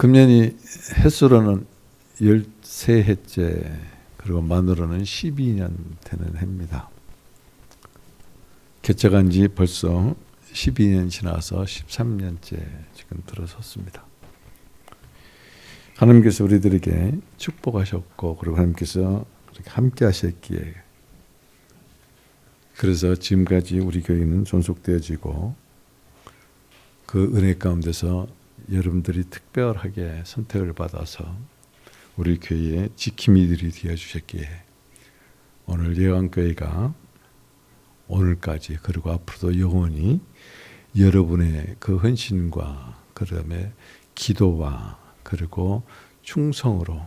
금년이 햇수로는 13해째, 그리고 만으로는 12년 되는 해입니다. 개척한 지 벌써 12년 지나서 13년째 지금 들어섰습니다. 하나님께서 우리들에게 축복하셨고, 그리고 하나님께서 그렇게 함께 하셨기에, 그래서 지금까지 우리 교회는 존속되어지고, 그 은혜 가운데서 여러분들이 특별하게 선택을 받아서 우리 교회의 지킴이들이 되어주셨기에, 오늘 예왕교회가 오늘까지 그리고 앞으로도 영원히 여러분의 그 헌신과 그다음에 기도와 그리고 충성으로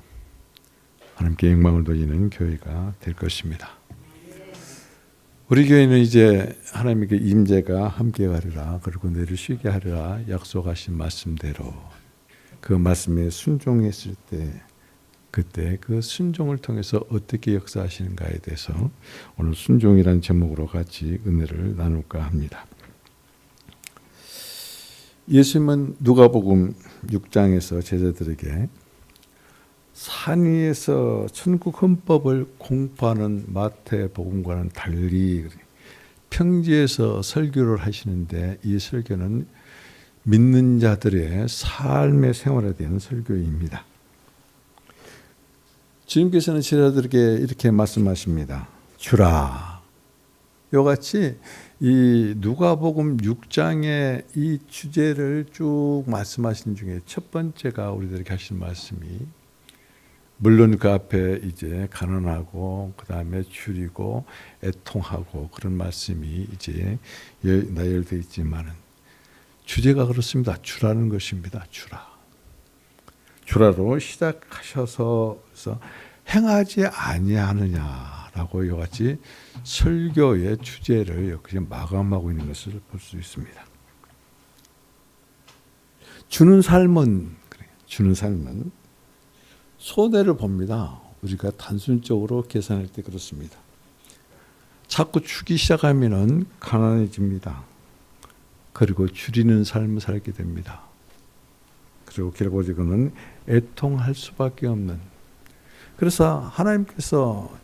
하나님께 영광을 돌리는 교회가 될 것입니다. 우리 교회는 이제 하나님께 임재가 함께 가리라, 그리고 너희를 쉬게 하리라 약속하신 말씀대로 그 말씀에 순종했을 때, 그때 그 순종을 통해서 어떻게 역사하시는가에 대해서 오늘 순종이라는 제목으로 같이 은혜를 나눌까 합니다. 예수님은 누가복음 6장에서 제자들에게 산 위에서 천국 헌법을 공부하는 마태복음과는 달리 평지에서 설교를 하시는데, 이 설교는 믿는 자들의 삶의 생활에 대한 설교입니다. 주님께서는 제자들에게 이렇게 말씀하십니다. 주라. 이와 같이 이 누가복음 6장의 이 주제를 쭉 말씀하신 중에 첫 번째가 우리들에게 하신 말씀이, 물론 그 앞에 이제 가난하고 그 다음에 줄이고 애통하고 그런 말씀이 이제 나열되어 있지만은 주제가 그렇습니다. 주라는 것입니다. 주라. 주라로 시작하셔서 행하지 아니하느냐라고 이와 같이 설교의 주제를 여기서 마감하고 있는 것을 볼 수 있습니다. 주는 삶은 손해를 봅니다. 우리가 단순적으로 계산할 때 그렇습니다. 자꾸 주기 시작하면은 가난해집니다. 그리고 줄이는 삶을 살게 됩니다. 그리고 결과적으로는 애통할 수밖에 없는. 그래서 하나님께서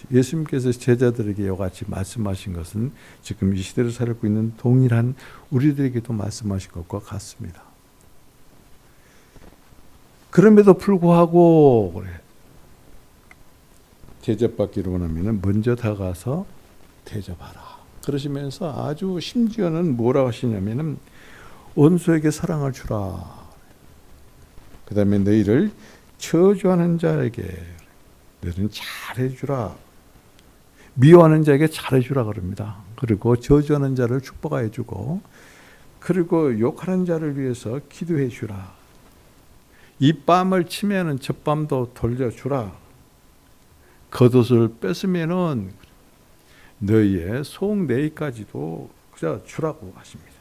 예수님께서 제자들에게 이와 같이 말씀하신 것은 지금 이 시대를 살고 있는 동일한 우리들에게도 말씀하신 것과 같습니다. 그럼에도 불구하고 그래, 대접받기를 원하면 먼저 다가가서 대접하라. 그러시면서 아주 심지어는 뭐라고 하시냐면은 원수에게 사랑을 주라. 그 다음에 너희를 저주하는 자에게 너희는 잘해주라. 미워하는 자에게 잘해주라 그럽니다. 그리고 저주하는 자를 축복해주고, 그리고 욕하는 자를 위해서 기도해주라. 이 뺨을 치면은 저 뺨도 돌려주라. 겉옷을 뺏으면은 너희의 속내의까지도 그저 주라고 하십니다.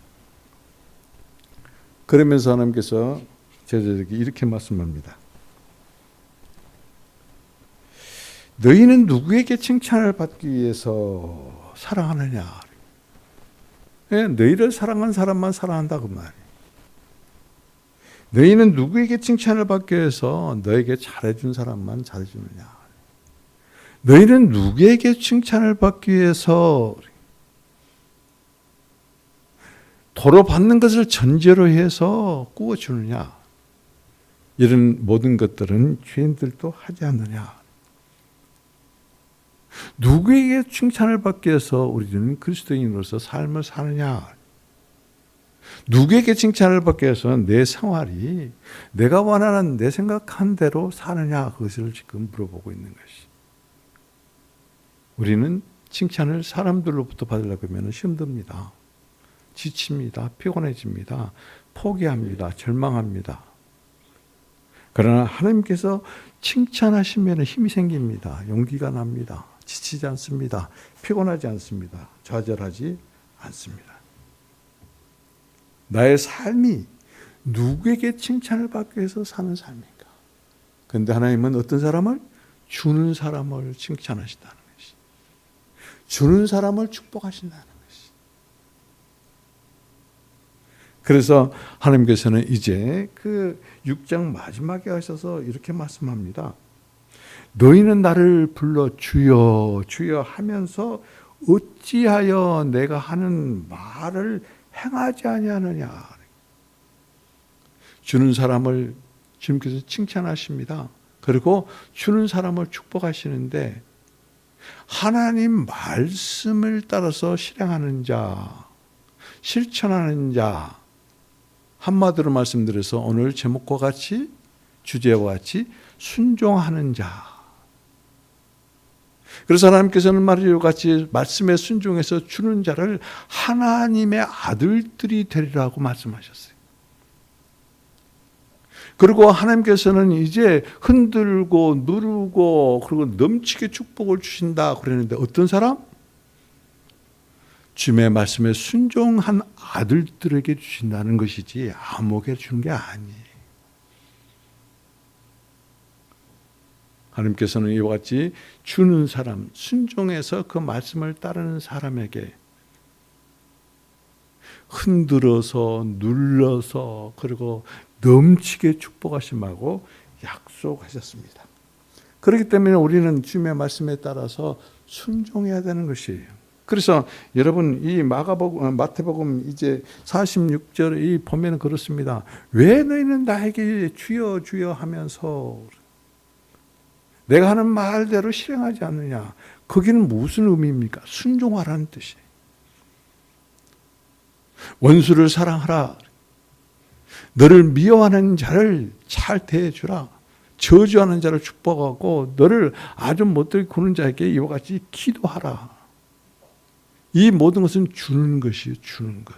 그러면서 하나님께서 제자들에게 이렇게 말씀합니다. 너희는 누구에게 칭찬을 받기 위해서 사랑하느냐? 너희를 사랑한 사람만 사랑한다 그 말이에요. 너희는 누구에게 칭찬을 받기 위해서 너에게 잘해준 사람만 잘해주느냐? 너희는 누구에게 칭찬을 받기 위해서 도로 받는 것을 전제로 해서 꾸어주느냐? 이런 모든 것들은 죄인들도 하지 않느냐? 누구에게 칭찬을 받기 위해서 우리는 그리스도인으로서 삶을 사느냐? 누구에게 칭찬을 받기 위해서 내 생활이 내가 원하는 내 생각한 대로 사느냐? 그것을 지금 물어보고 있는 것이. 우리는 칭찬을 사람들로부터 받으려고 하면 힘듭니다. 지칩니다. 피곤해집니다. 포기합니다. 절망합니다. 그러나 하나님께서 칭찬하시면 힘이 생깁니다. 용기가 납니다. 지치지 않습니다. 피곤하지 않습니다. 좌절하지 않습니다. 나의 삶이 누구에게 칭찬을 받기 위해서 사는 삶인가? 그런데 하나님은 어떤 사람을? 주는 사람을 칭찬하신다는 것이. 주는 사람을 축복하신다는 것이. 그래서 하나님께서는 이제 그 6장 마지막에 하셔서 이렇게 말씀합니다. 너희는 나를 불러 주여 주여 하면서 어찌하여 내가 하는 말을 행하지 아니하느냐. 주는 사람을 주님께서 칭찬하십니다. 그리고 주는 사람을 축복하시는데 하나님 말씀을 따라서 실행하는 자, 실천하는 자, 한마디로 말씀드려서 오늘 제목과 같이 주제와 같이 순종하는 자. 그래서 하나님께서는 말이와 같이 말씀에 순종해서 주는 자를 하나님의 아들들이 되리라고 말씀하셨어요. 그리고 하나님께서는 이제 흔들고 누르고 그리고 넘치게 축복을 주신다 그랬는데 어떤 사람? 주님의 말씀에 순종한 아들들에게 주신다는 것이지 아무에게 주는 게 아니에요. 하나님께서는 이와 같이 주는 사람, 순종해서 그 말씀을 따르는 사람에게 흔들어서 눌러서 그리고 넘치게 축복하심하고 약속하셨습니다. 그렇기 때문에 우리는 주님의 말씀에 따라서 순종해야 되는 것이에요. 그래서 여러분 이 마태복음 이제 46절 이 보면 그렇습니다. 왜 너희는 나에게 주여 주여 하면서 내가 하는 말대로 실행하지 않느냐. 거기는 무슨 의미입니까? 순종하라는 뜻이에요. 원수를 사랑하라. 너를 미워하는 자를 잘 대해주라. 저주하는 자를 축복하고 너를 아주 못되게 구는 자에게 이와 같이 기도하라. 이 모든 것은 주는 것이에요. 주는 것.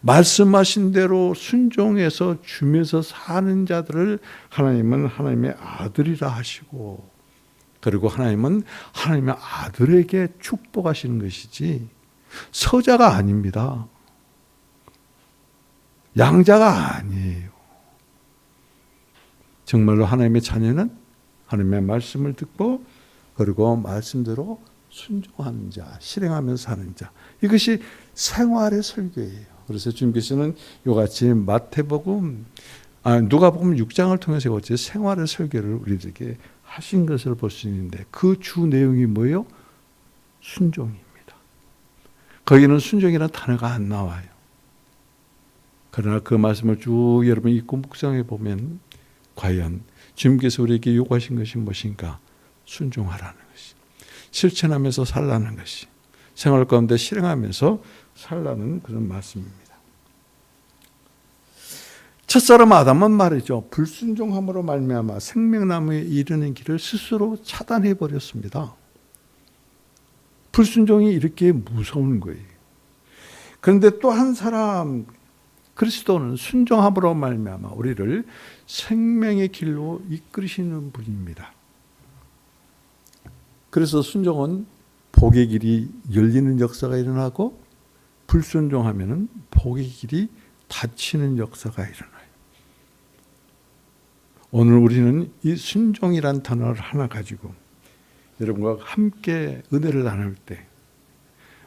말씀하신 대로 순종해서 주면서 사는 자들을 하나님은 하나님의 아들이라 하시고 그리고 하나님은 하나님의 아들에게 축복하시는 것이지 서자가 아닙니다. 양자가 아니에요. 정말로 하나님의 자녀는 하나님의 말씀을 듣고 그리고 말씀대로 순종하는 자, 실행하면서 사는 자. 이것이 생활의 설교예요. 그래서 주님께서는 이같이 마태복음, 누가복음 6장을 통해서 이같이 생활의 설교를 우리들에게 하신 것을 볼 수 있는데 그 주 내용이 뭐예요? 순종입니다. 거기는 순종이라는 단어가 안 나와요. 그러나 그 말씀을 쭉 여러분 읽고 묵상해 보면 과연 주님께서 우리에게 요구하신 것이 무엇인가? 순종하라는 것이. 실천하면서 살라는 것이. 생활 가운데 실행하면서 살라는 그런 말씀입니다. 첫사람 아담은 말이죠. 불순종함으로 말미암아 생명나무에 이르는 길을 스스로 차단해 버렸습니다. 불순종이 이렇게 무서운 거예요. 그런데 또 한 사람 그리스도는 순종함으로 말미암아 우리를 생명의 길로 이끌으시는 분입니다. 그래서 순종은 복의 길이 열리는 역사가 일어나고 불순종하면은 복의 길이 닫히는 역사가 일어나요. 오늘 우리는 이 순종이란 단어를 하나 가지고 여러분과 함께 은혜를 나눌 때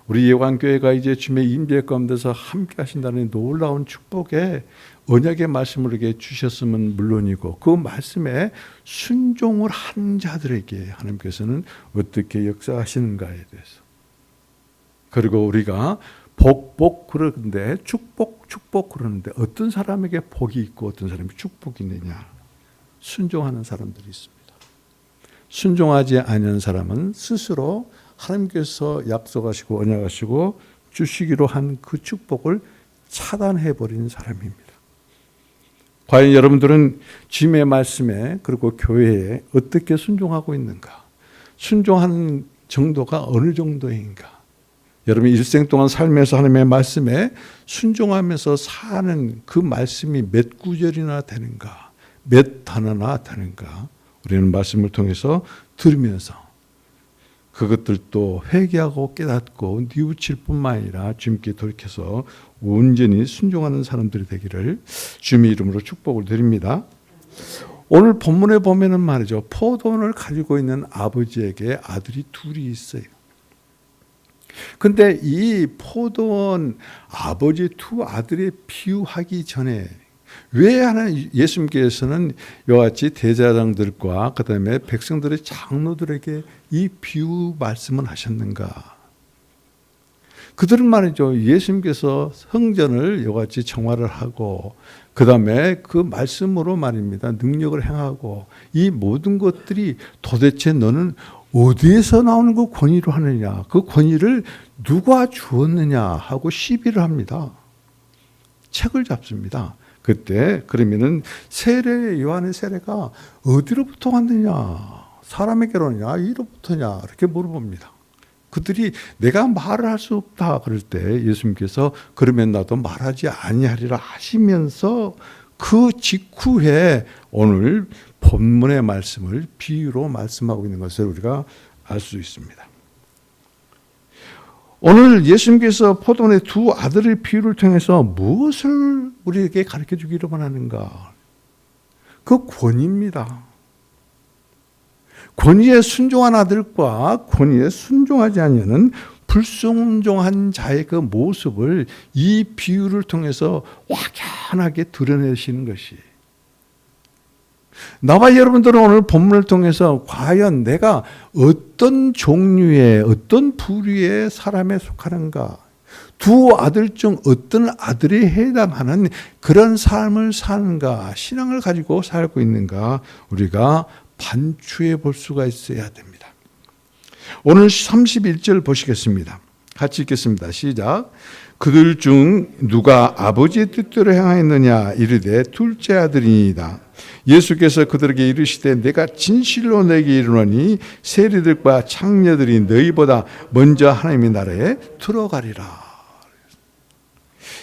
우리 예관교회가 이제 주님의 임재 가운데서 함께 하신다는 놀라운 축복의 언약의 말씀을 이렇게 주셨으면 물론이고 그 말씀에 순종을 한 자들에게 하나님께서는 어떻게 역사하시는가에 대해서 그리고 우리가 복 그러는데 축복 그러는데 어떤 사람에게 복이 있고 어떤 사람에게 축복이 있느냐 순종하는 사람들이 있습니다. 순종하지 않는 사람은 스스로 하나님께서 약속하시고 언약하시고 주시기로 한 그 축복을 차단해버린 사람입니다. 과연 여러분들은 주님의 말씀에 그리고 교회에 어떻게 순종하고 있는가? 순종하는 정도가 어느 정도인가? 여러분 일생 동안 살면서 하나님의 말씀에 순종하면서 사는 그 말씀이 몇 구절이나 되는가? 몇 단어나 되는가? 우리는 말씀을 통해서 들으면서 그것들도 회개하고 깨닫고 뉘우칠 뿐만 아니라 주님께 돌이켜서 온전히 순종하는 사람들이 되기를 주님의 이름으로 축복을 드립니다. 오늘 본문에 보면은 말이죠. 포도원을 가지고 있는 아버지에게 아들이 둘이 있어요. 근데 이 포도원 아버지 두 아들이 비유하기 전에 왜 하나님 예수님께서는 이와 같이 대제사장들과 그다음에 백성들의 장로들에게 이 비유 말씀을 하셨는가? 그들은 말이죠. 예수님께서 성전을 이와 같이 정화를 하고 그다음에 그 말씀으로 말입니다. 능력을 행하고 이 모든 것들이 도대체 너는 어디에서 나오는 그 권위로 하느냐? 그 권위를 누가 주었느냐 하고 시비를 합니다. 책을 잡습니다. 그때 그러면은 세례 요한의 세례가 어디로부터 왔느냐? 사람에게로냐? 이로부터냐? 이렇게 물어봅니다. 그들이 내가 말을 할 수 없다 그럴 때 예수님께서 그러면 나도 말하지 아니하리라 하시면서 그 직후에 오늘 본문의 말씀을 비유로 말씀하고 있는 것을 우리가 알 수 있습니다. 오늘 예수님께서 포도원의 두 아들의 비유를 통해서 무엇을 우리에게 가르쳐 주기를 원하는가? 그 권위입니다. 권위에 순종한 아들과 권위에 순종하지 아니하는 불순종한 자의 그 모습을 이 비유를 통해서 확연하게 드러내시는 것이, 나와 여러분들은 오늘 본문을 통해서 과연 내가 어떤 종류의 어떤 부류의 사람에 속하는가, 두 아들 중 어떤 아들이 해당하는 그런 삶을 사는가, 신앙을 가지고 살고 있는가 우리가 반추해 볼 수가 있어야 됩니다. 오늘 31절 보시겠습니다. 같이 읽겠습니다. 시작. 그들 중 누가 아버지의 뜻대로 행하였느냐 이르되 둘째 아들이니이다. 예수께서 그들에게 이르시되 내가 진실로 내게 이르노니 세리들과 창녀들이 너희보다 먼저 하나님의 나라에 들어가리라.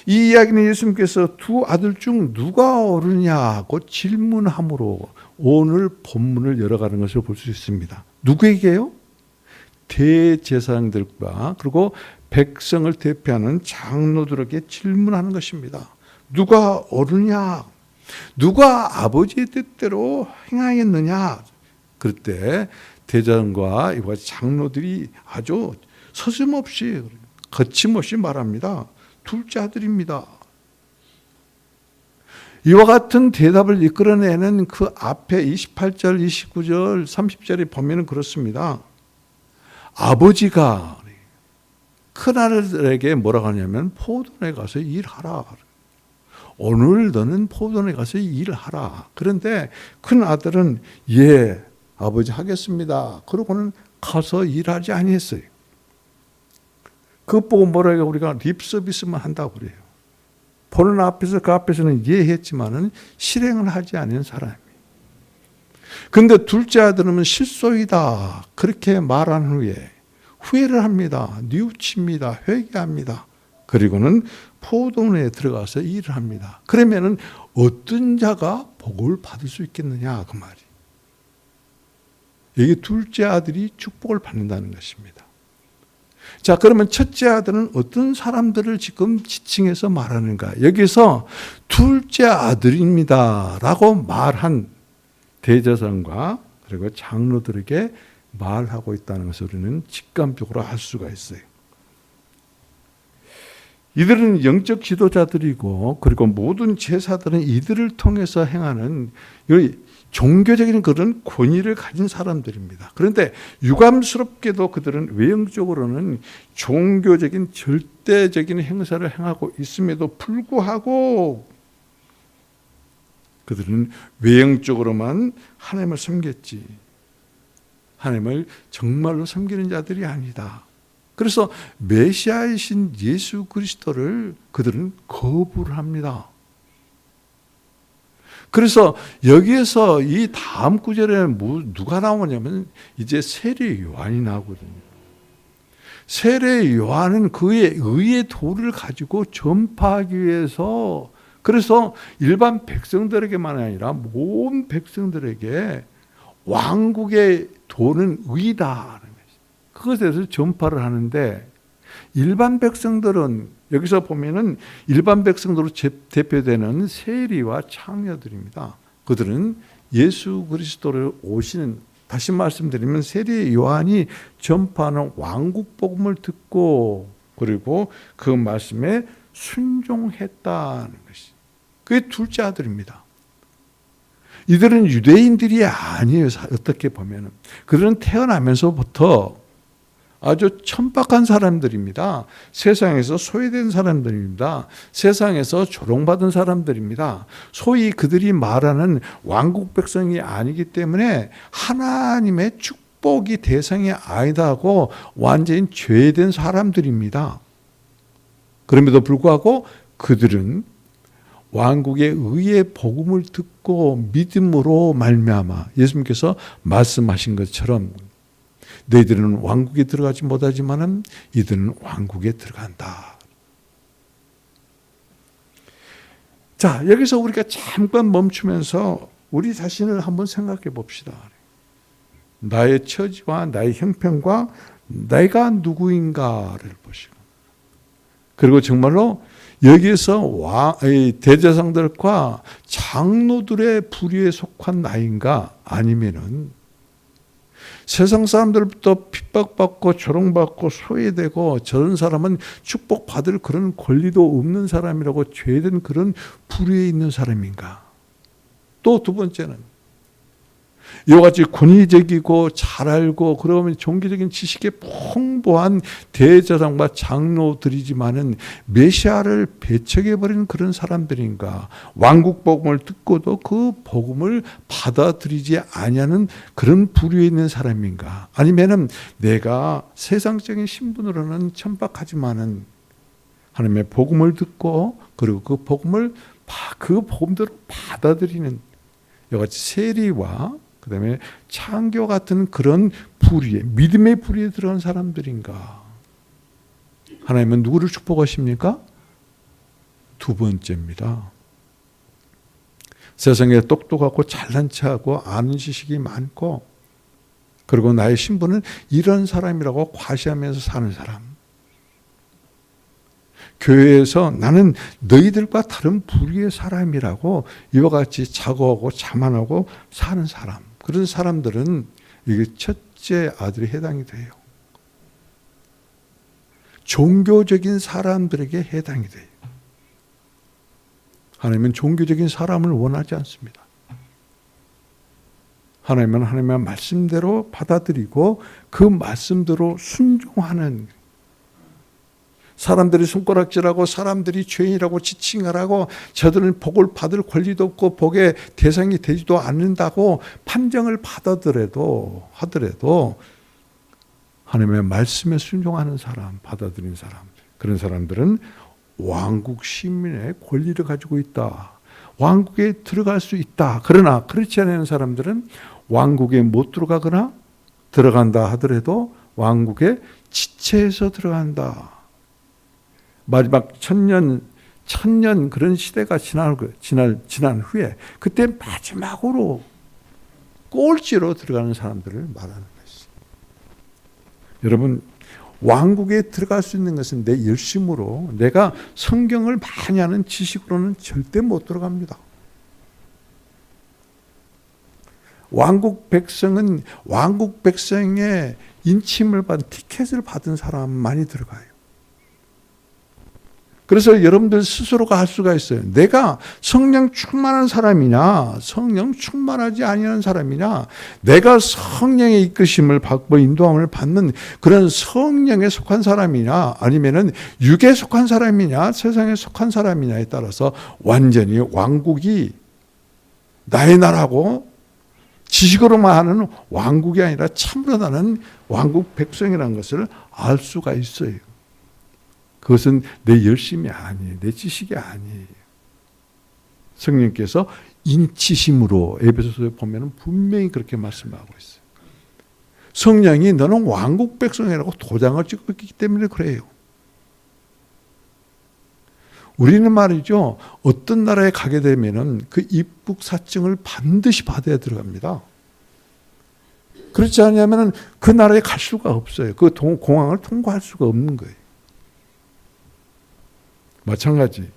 이 이야기는 예수님께서 두 아들 중 누가 옳으냐고 질문함으로 오늘 본문을 열어가는 것을 볼 수 있습니다. 누구에게요? 대제사장들과 그리고 백성을 대표하는 장로들에게 질문하는 것입니다. 누가 옳으냐? 누가 아버지의 뜻대로 행하였느냐? 그럴 때 대제사장과 이와 장로들이 아주 서슴없이 거침없이 말합니다. 둘째 아들입니다. 이와 같은 대답을 이끌어내는 그 앞에 28절, 29절, 30절에 보면 그렇습니다. 아버지가 큰아들에게 뭐라고 하냐면 포도원에 가서 일하라. 오늘 너는 포도원에 가서 일하라. 그런데 큰아들은 예, 아버지 하겠습니다. 그러고는 가서 일하지 아니했어요. 그것 보고 뭐라고 우리가 립 서비스만 한다고 그래요. 보는 앞에서 그 앞에서는 이해했지만은 실행을 하지 않은 사람이. 근데 둘째 아들은 실소이다. 그렇게 말한 후에 후회를 합니다. 뉘우칩니다. 회개합니다. 그리고는 포도원에 들어가서 일을 합니다. 그러면은 어떤 자가 복을 받을 수 있겠느냐 그 말이. 이게 둘째 아들이 축복을 받는다는 것입니다. 자, 그러면 첫째 아들은 어떤 사람들을 지금 지칭해서 말하는가? 여기서 둘째 아들입니다 라고 말한 대제사장과 그리고 장로들에게 말하고 있다는 것을 우리는 직감적으로 알 수가 있어요. 이들은 영적 지도자들이고 그리고 모든 제사들은 이들을 통해서 행하는 종교적인 그런 권위를 가진 사람들입니다. 그런데 유감스럽게도 그들은 외형적으로는 종교적인 절대적인 행사를 행하고 있음에도 불구하고 그들은 외형적으로만 하나님을 섬겼지 하나님을 정말로 섬기는 자들이 아니다. 그래서 메시아이신 예수 그리스도를 그들은 거부를 합니다. 그래서 여기에서 이 다음 구절에 누가 나오냐면 이제 세례 요한이 나오거든요. 세례 요한은 그의 의의 도를 가지고 전파하기 위해서 그래서 일반 백성들에게만 아니라 모든 백성들에게 왕국의 도는 의다. 그것에 대해서 전파를 하는데 일반 백성들은 여기서 보면은 일반 백성들로 대표되는 세리와 창녀들입니다. 그들은 예수 그리스도를 오시는 다시 말씀드리면 세례 요한이 전파하는 왕국 복음을 듣고 그리고 그 말씀에 순종했다는 것이 그게 둘째 아들입니다. 이들은 유대인들이 아니에요. 어떻게 보면 그들은 태어나면서부터 아주 천박한 사람들입니다. 세상에서 소외된 사람들입니다. 세상에서 조롱받은 사람들입니다. 소위 그들이 말하는 왕국 백성이 아니기 때문에 하나님의 축복이 대상이 아니다 하고 완전히 죄된 사람들입니다. 그럼에도 불구하고 그들은 왕국의 의의 복음을 듣고 믿음으로 말미암아 예수님께서 말씀하신 것처럼 너희들은 왕국에 들어가지 못하지만은 이들은 왕국에 들어간다. 자, 여기서 우리가 잠깐 멈추면서 우리 자신을 한번 생각해 봅시다. 나의 처지와 나의 형편과 내가 누구인가를 보시고 그리고 정말로 여기에서 대제사장들과 장로들의 부류에 속한 나인가 아니면은 세상 사람들부터 핍박받고 조롱받고 소외되고 저런 사람은 축복받을 그런 권리도 없는 사람이라고 죄된 그런 부류에 있는 사람인가. 또 두 번째는 이와 같이 권위적이고 잘 알고 그러면 종교적인 지식에 풍부한 대제사장과 장로들이지만은 메시아를 배척해버리는 그런 사람들인가. 왕국 복음을 듣고도 그 복음을 받아들이지 아니하는 그런 부류에 있는 사람인가. 아니면은 내가 세상적인 신분으로는 천박하지만은 하나님의 복음을 듣고 그리고 그 복음대로 받아들이는 이와 같이 세리와 그 다음에 창교 같은 그런 부류에 믿음의 부류에 들어간 사람들인가. 하나님은 누구를 축복하십니까? 두 번째입니다. 세상에 똑똑하고 잘난 체하고 아는 지식이 많고 그리고 나의 신분은 이런 사람이라고 과시하면서 사는 사람. 교회에서 나는 너희들과 다른 부류의 사람이라고 이와 같이 자고하고 자만하고 사는 사람. 그런 사람들은 이게 첫째 아들에 해당이 돼요. 종교적인 사람들에게 해당이 돼요. 하나님은 종교적인 사람을 원하지 않습니다. 하나님은 하나님의 말씀대로 받아들이고 그 말씀대로 순종하는 사람들이 손가락질하고 사람들이 죄인이라고 지칭하라고 저들은 복을 받을 권리도 없고 복의 대상이 되지도 않는다고 판정을 하더라도 하나님의 말씀에 순종하는 사람, 받아들인 사람, 그런 사람들은 왕국 시민의 권리를 가지고 있다. 왕국에 들어갈 수 있다. 그러나 그렇지 않은 사람들은 왕국에 못 들어가거나 들어간다 하더라도 왕국에 지체해서 들어간다. 마지막 천년 그런 시대가 지난 후에 그때 마지막으로 꼴찌로 들어가는 사람들을 말하는 것입니다. 여러분 왕국에 들어갈 수 있는 것은 내 열심으로 내가 성경을 많이 아는 지식으로는 절대 못 들어갑니다. 왕국 백성은 왕국 백성의 인침을 받은 티켓을 받은 사람만이 들어가요. 그래서 여러분들 스스로가 할 수가 있어요. 내가 성령 충만한 사람이냐, 성령 충만하지 아니한 사람이냐, 내가 성령의 이끄심을 받고 인도함을 받는 그런 성령에 속한 사람이냐, 아니면은 육에 속한 사람이냐, 세상에 속한 사람이냐에 따라서 완전히 왕국이 나의 나라고 지식으로만 하는 왕국이 아니라 참으로 나는 왕국 백성이라는 것을 알 수가 있어요. 그것은 내 열심이 아니에요. 내 지식이 아니에요. 성령께서 인치심으로 에베소서에 보면 분명히 그렇게 말씀하고 있어요. 성령이 너는 왕국 백성이라고 도장을 찍었기 때문에 그래요. 우리는 말이죠. 어떤 나라에 가게 되면은 그 입국 사증을 반드시 받아야 들어갑니다. 그렇지 않으면 그 나라에 갈 수가 없어요. 그 공항을 통과할 수가 없는 거예요. 마찬가지.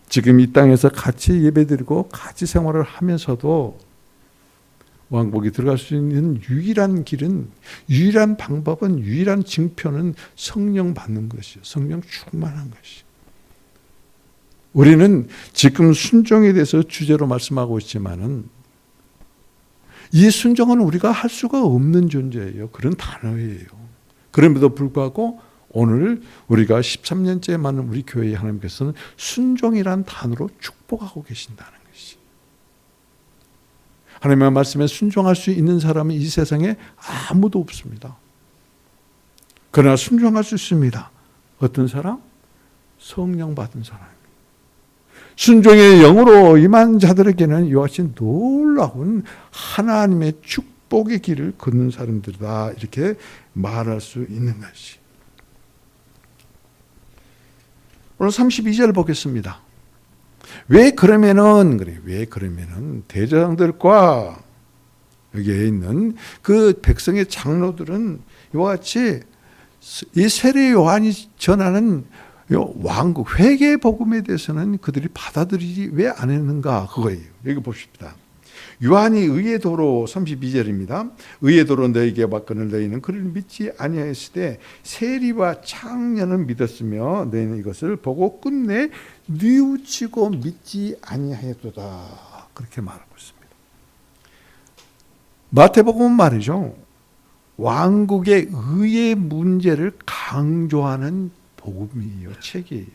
지금 이 땅에서 같이 예배드리고 같이 생활을 하면서도 왕복이 들어갈 수 있는 유일한 길은, 유일한 방법은, 유일한 징표는 성령 받는 것이요. 성령 충만한 것이. 우리는 지금 순종에 대해서 주제로 말씀하고 있지만은 이 순종은 우리가 할 수가 없는 존재예요. 그런 단어예요. 그럼에도 불구하고 오늘 우리가 13년째 많은 우리 교회의 하나님께서는 순종이란 단어로 축복하고 계신다는 것이. 하나님의 말씀에 순종할 수 있는 사람은 이 세상에 아무도 없습니다. 그러나 순종할 수 있습니다. 어떤 사람? 성령 받은 사람. 순종의 영으로 임한 자들에게는 이와 같이 놀라운 하나님의 축복의 길을 걷는 사람들이다. 이렇게 말할 수 있는 것이. 오늘 32절 보겠습니다. 왜 그러면은 대제사장들과 여기에 있는 그 백성의 장로들은 이와 같이 이 세례 요한이 전하는 왕국 회개 복음에 대해서는 그들이 받아들이지 왜 안 했는가 그거예요. 여기 봅시다. 요한이 의의 도로 32절입니다. 의의 도로 너에게 받거늘 너희는 그를 믿지 아니하였을 때 세리와 창녀는 믿었으며 너희는 이것을 보고 끝내 뉘우치고 믿지 아니하였도다. 그렇게 말하고 있습니다. 마태복음은 말이죠. 왕국의 의의 문제를 강조하는 복음이에요. 책이에요.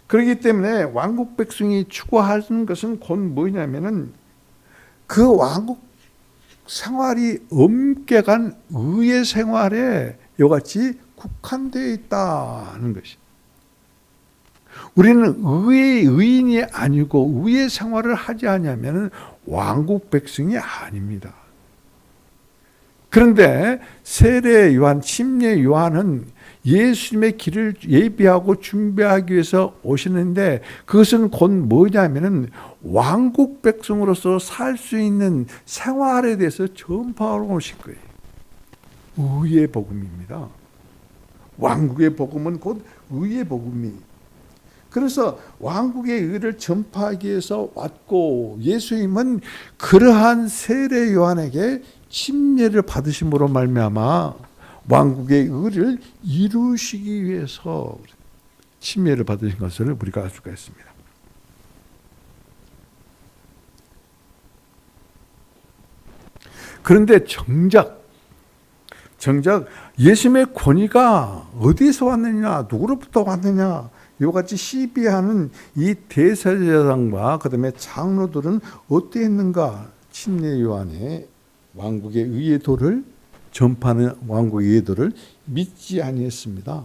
그렇기 때문에 왕국 백성이 추구하는 것은 곧 뭐냐면은 그 왕국 생활이 엄격한 의의 생활에 이같이 국한되어 있다는 것이. 우리는 의의 의인이 아니고 의의 생활을 하지 않으면 왕국 백성이 아닙니다. 그런데 세례 요한, 침례 요한은 예수님의 길을 예비하고 준비하기 위해서 오시는데 그것은 곧 뭐냐면은 왕국 백성으로서 살 수 있는 생활에 대해서 전파하러 오신 거예요. 의의 복음입니다. 왕국의 복음은 곧 의의 복음이. 그래서 왕국의 의를 전파하기 위해서 왔고 예수님은 그러한 세례 요한에게 침례를 받으심으로 말미암아 왕국의 의를 이루시기 위해서 침례를 받으신 것을 우리가 알 수가 있습니다. 그런데 정작 예수님의 권위가 어디서 왔느냐, 누구로부터 왔느냐, 이같이 시비하는 이 대제사장과 그다음에 장로들은 어떠했는가? 침례 요한의 왕국의 의의 도를 전파하는 왕국의 의의 도를 믿지 아니했습니다.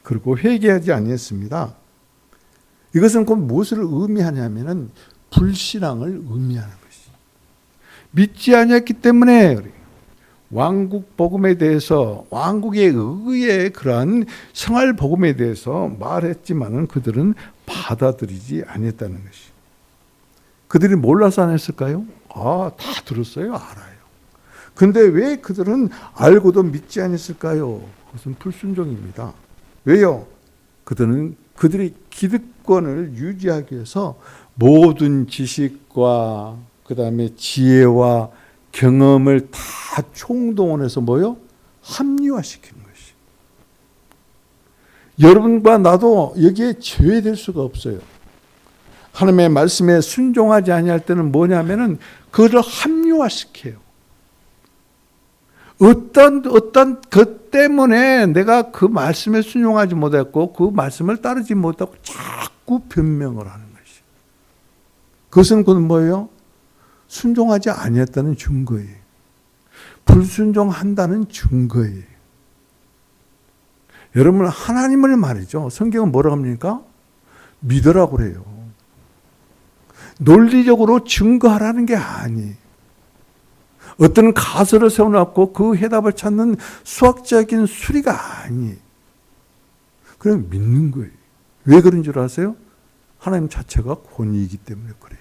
그리고 회개하지 아니했습니다. 이것은 곧 무엇을 의미하냐면은 불신앙을 의미하는 것이. 믿지 아니했기 때문에 왕국 복음에 대해서 왕국의 의의 그러한 생활 복음에 대해서 말했지만은 그들은 받아들이지 아니했다는 것이. 그들이 몰라서 안 했을까요? 다 들었어요. 알아요. 근데 왜 그들은 알고도 믿지 않았을까요? 그것은 불순종입니다. 왜요? 그들이 기득권을 유지하기 위해서 모든 지식과 그 다음에 지혜와 경험을 다 총동원해서 뭐요? 합리화시키는 것이. 여러분과 나도 여기에 제외될 수가 없어요. 하나님의 말씀에 순종하지 아니할 때는 뭐냐면은 그걸 합리화시켜요. 어떤 것 때문에 내가 그 말씀에 순종하지 못했고 그 말씀을 따르지 못하고 자꾸 변명을 하는 것이. 그것은 곧 뭐예요? 순종하지 아니했다는 증거예요. 불순종한다는 증거예요. 여러분 하나님을 말이죠. 성경은 뭐라고 합니까? 믿으라고 그래요. 논리적으로 증거하라는 게 아니에요. 어떤 가설을 세워놓고 그 해답을 찾는 수학적인 수리가 아니에요. 그냥 믿는 거예요. 왜 그런 줄 아세요? 하나님 자체가 권위이기 때문에 그래요.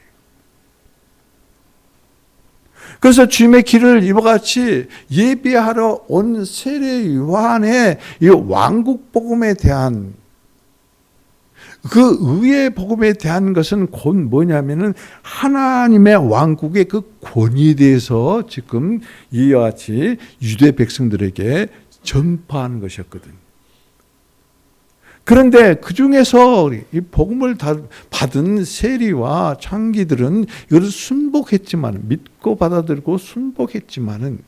그래서 주님의 길을 이와 같이 예비하러 온 세례 요한의 이 왕국 복음에 대한 그 의의 복음에 대한 것은 곧 뭐냐면은 하나님의 왕국의 그 권위에 대해서 지금 이와 같이 유대 백성들에게 전파하는 것이었거든. 그런데 그 중에서 이 복음을 받은 세리와 창기들은 이것을 순복했지만, 믿고 받아들이고 순복했지만은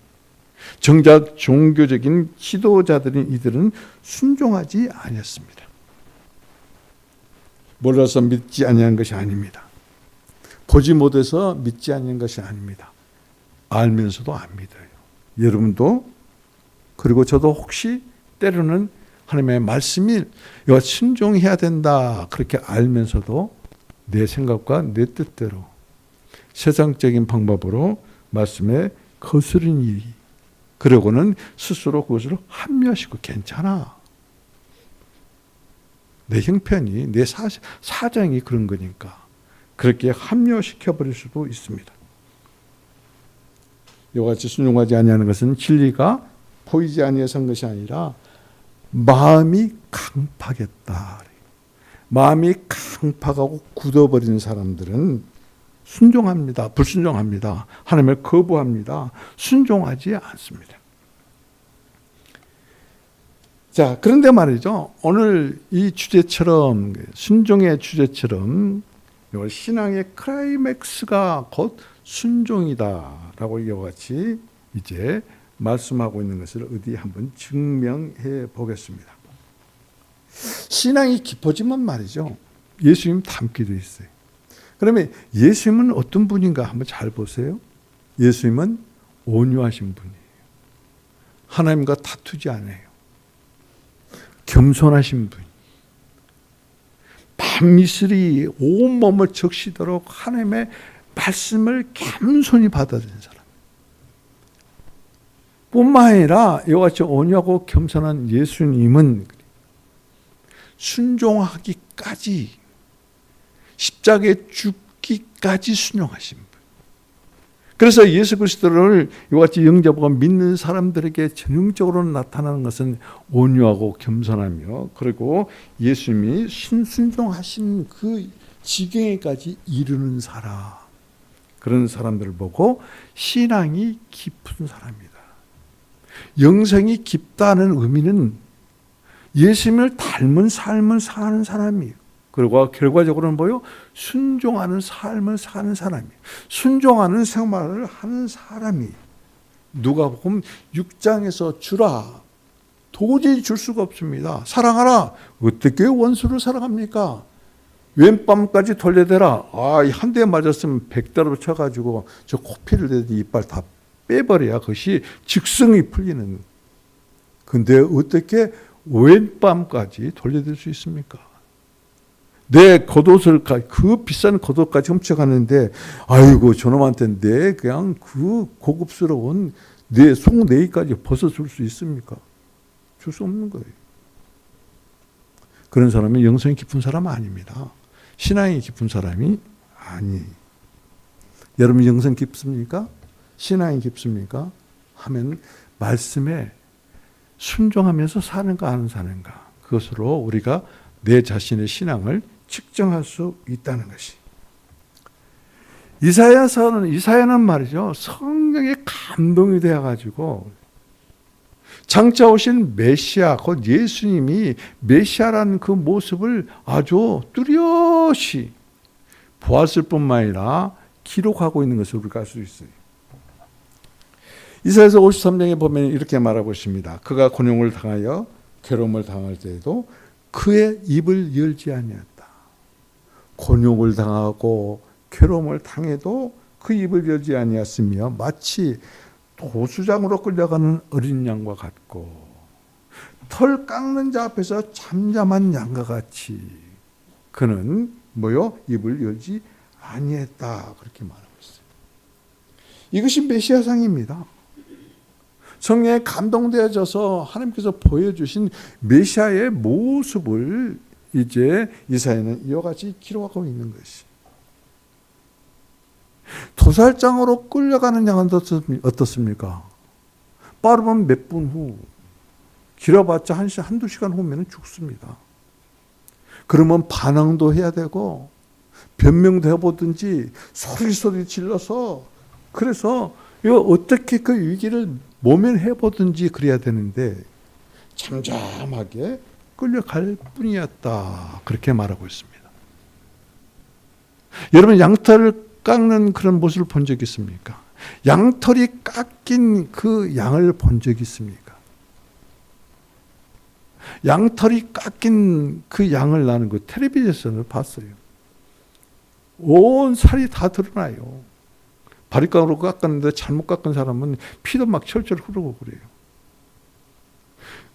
정작 종교적인 지도자들인 이들은 순종하지 아니었습니다. 몰라서 믿지 아니한 것이 아닙니다. 보지 못해서 믿지 않는 것이 아닙니다. 알면서도 안 믿어요. 여러분도 그리고 저도 혹시 때로는 하나님의 말씀이 이거 순종해야 된다 그렇게 알면서도 내 생각과 내 뜻대로 세상적인 방법으로 말씀에 거스른 일이, 그러고는 스스로 그것을 합리화시키고 괜찮아. 내 형편이, 내 사정이 그런 거니까 그렇게 합리화시켜버릴 수도 있습니다. 이와 같이 순종하지 아니하는 것은 진리가 보이지 아니해서 한 것이 아니라 마음이 강팍했다. 마음이 강팍하고 굳어버린 사람들은 순종합니다. 불순종합니다. 하나님을 거부합니다. 순종하지 않습니다. 자, 그런데 말이죠. 오늘 이 주제처럼, 순종의 주제처럼 신앙의 클라이맥스가 곧 순종이다라고 이와 같이 이제 말씀하고 있는 것을 어디 한번 증명해 보겠습니다. 신앙이 깊어지면 말이죠. 예수님 닮기도 있어요. 그러면 예수님은 어떤 분인가 한번 잘 보세요. 예수님은 온유하신 분이에요. 하나님과 다투지 않아요. 겸손하신 분. 밤이슬이 온몸을 적시도록 하나님의 말씀을 겸손히 받아들인 사람. 뿐만 아니라 이와 같이 온유하고 겸손한 예수님은 순종하기까지, 십자가에 죽기까지 순종하신 분. 그래서 예수 그리스도를 이와 같이 영접하고 믿는 사람들에게 전형적으로 나타나는 것은 온유하고 겸손하며, 그리고 예수님이 순종하신 그 지경에까지 이르는 사람, 그런 사람들을 보고 신앙이 깊은 사람이다. 영성이 깊다는 의미는 예수님을 닮은 삶을 사는 사람이에요. 그리고 결과적으로는 뭐요? 순종하는 삶을 사는 사람이에요. 순종하는 생활을 하는 사람이. 누가 보면 6장에서 주라. 도저히 줄 수가 없습니다. 사랑하라. 어떻게 원수를 사랑합니까? 왼뺨까지 돌려대라. 한 대 맞았으면 100대로 쳐가지고 저 코피를 내더니 이빨 다 빼버려야 그것이 직성이 풀리는. 근데 어떻게 왼뺨까지 돌려댈 수 있습니까? 내 겉옷을, 그 비싼 겉옷까지 훔쳐가는데, 아이고, 저놈한테 내 그냥 그 고급스러운 내 속내기까지 벗어줄 수 있습니까? 줄 수 없는 거예요. 그런 사람이 영성이 깊은 사람은 아닙니다. 신앙이 깊은 사람이 아니에요. 여러분 영성 깊습니까? 신앙이 깊습니까? 하면 말씀에 순종하면서 사는가 안 사는가, 그것으로 우리가 내 자신의 신앙을 측정할 수 있다는 것이. 이사야는 말이죠, 성령에 감동이 되어가지고 장차 오신 메시아, 곧 예수님이 메시아라는 그 모습을 아주 뚜렷이 보았을 뿐만 아니라 기록하고 있는 것을 우리가 알 수 있어요. 이사야서 53장에 보면 이렇게 말하고 있습니다. 그가 곤욕을 당하여 괴로움을 당할 때에도 그의 입을 열지 아니했다. 곤욕을 당하고 괴로움을 당해도 그 입을 열지 아니했으며 마치 도수장으로 끌려가는 어린 양과 같고 털 깎는 자 앞에서 잠잠한 양과 같이 그는 뭐요? 입을 열지 아니했다. 그렇게 말하고 있어요. 이것이 메시아상입니다. 성령에 감동되어져서 하나님께서 보여주신 메시아의 모습을 이제 이사야는 이와 같이 기록하고 있는 것이. 도살장으로 끌려가는 양은 어떻습니까? 빠르면 몇 분 후, 길어봤자 한두 시간 후면 죽습니다. 그러면 반항도 해야 되고 변명도 해보든지 소리 질러서 그래서 이거 어떻게 그 위기를 모면해보든지 그래야 되는데 잠잠하게 끌려갈 뿐이었다. 그렇게 말하고 있습니다. 여러분 양털을 깎는 그런 모습을 본 적 있습니까? 양털이 깎인 그 양을 본 적 있습니까? 양털이 깎인 그 양을 나는 그 텔레비전에서 봤어요. 온 살이 다 드러나요. 바리깡으로 깎았는데 잘못 깎은 사람은 피도 막 철철 흐르고 그래요.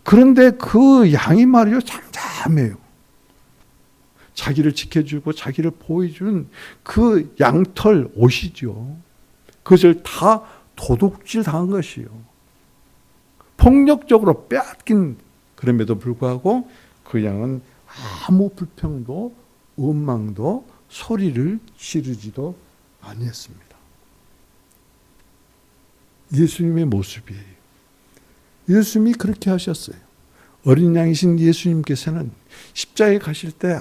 그런데 그 양이 말이요 잠잠해요. 자기를 지켜주고 자기를 보호해준 그 양털 옷이죠. 그것을 다 도둑질 당한 것이요. 폭력적으로 빼앗긴 그럼에도 불구하고 그 양은 아무 불평도 원망도 소리를 지르지도 아니했습니다. 예수님의 모습이에요. 예수님이 그렇게 하셨어요. 어린 양이신 예수님께서는 십자가에 가실 때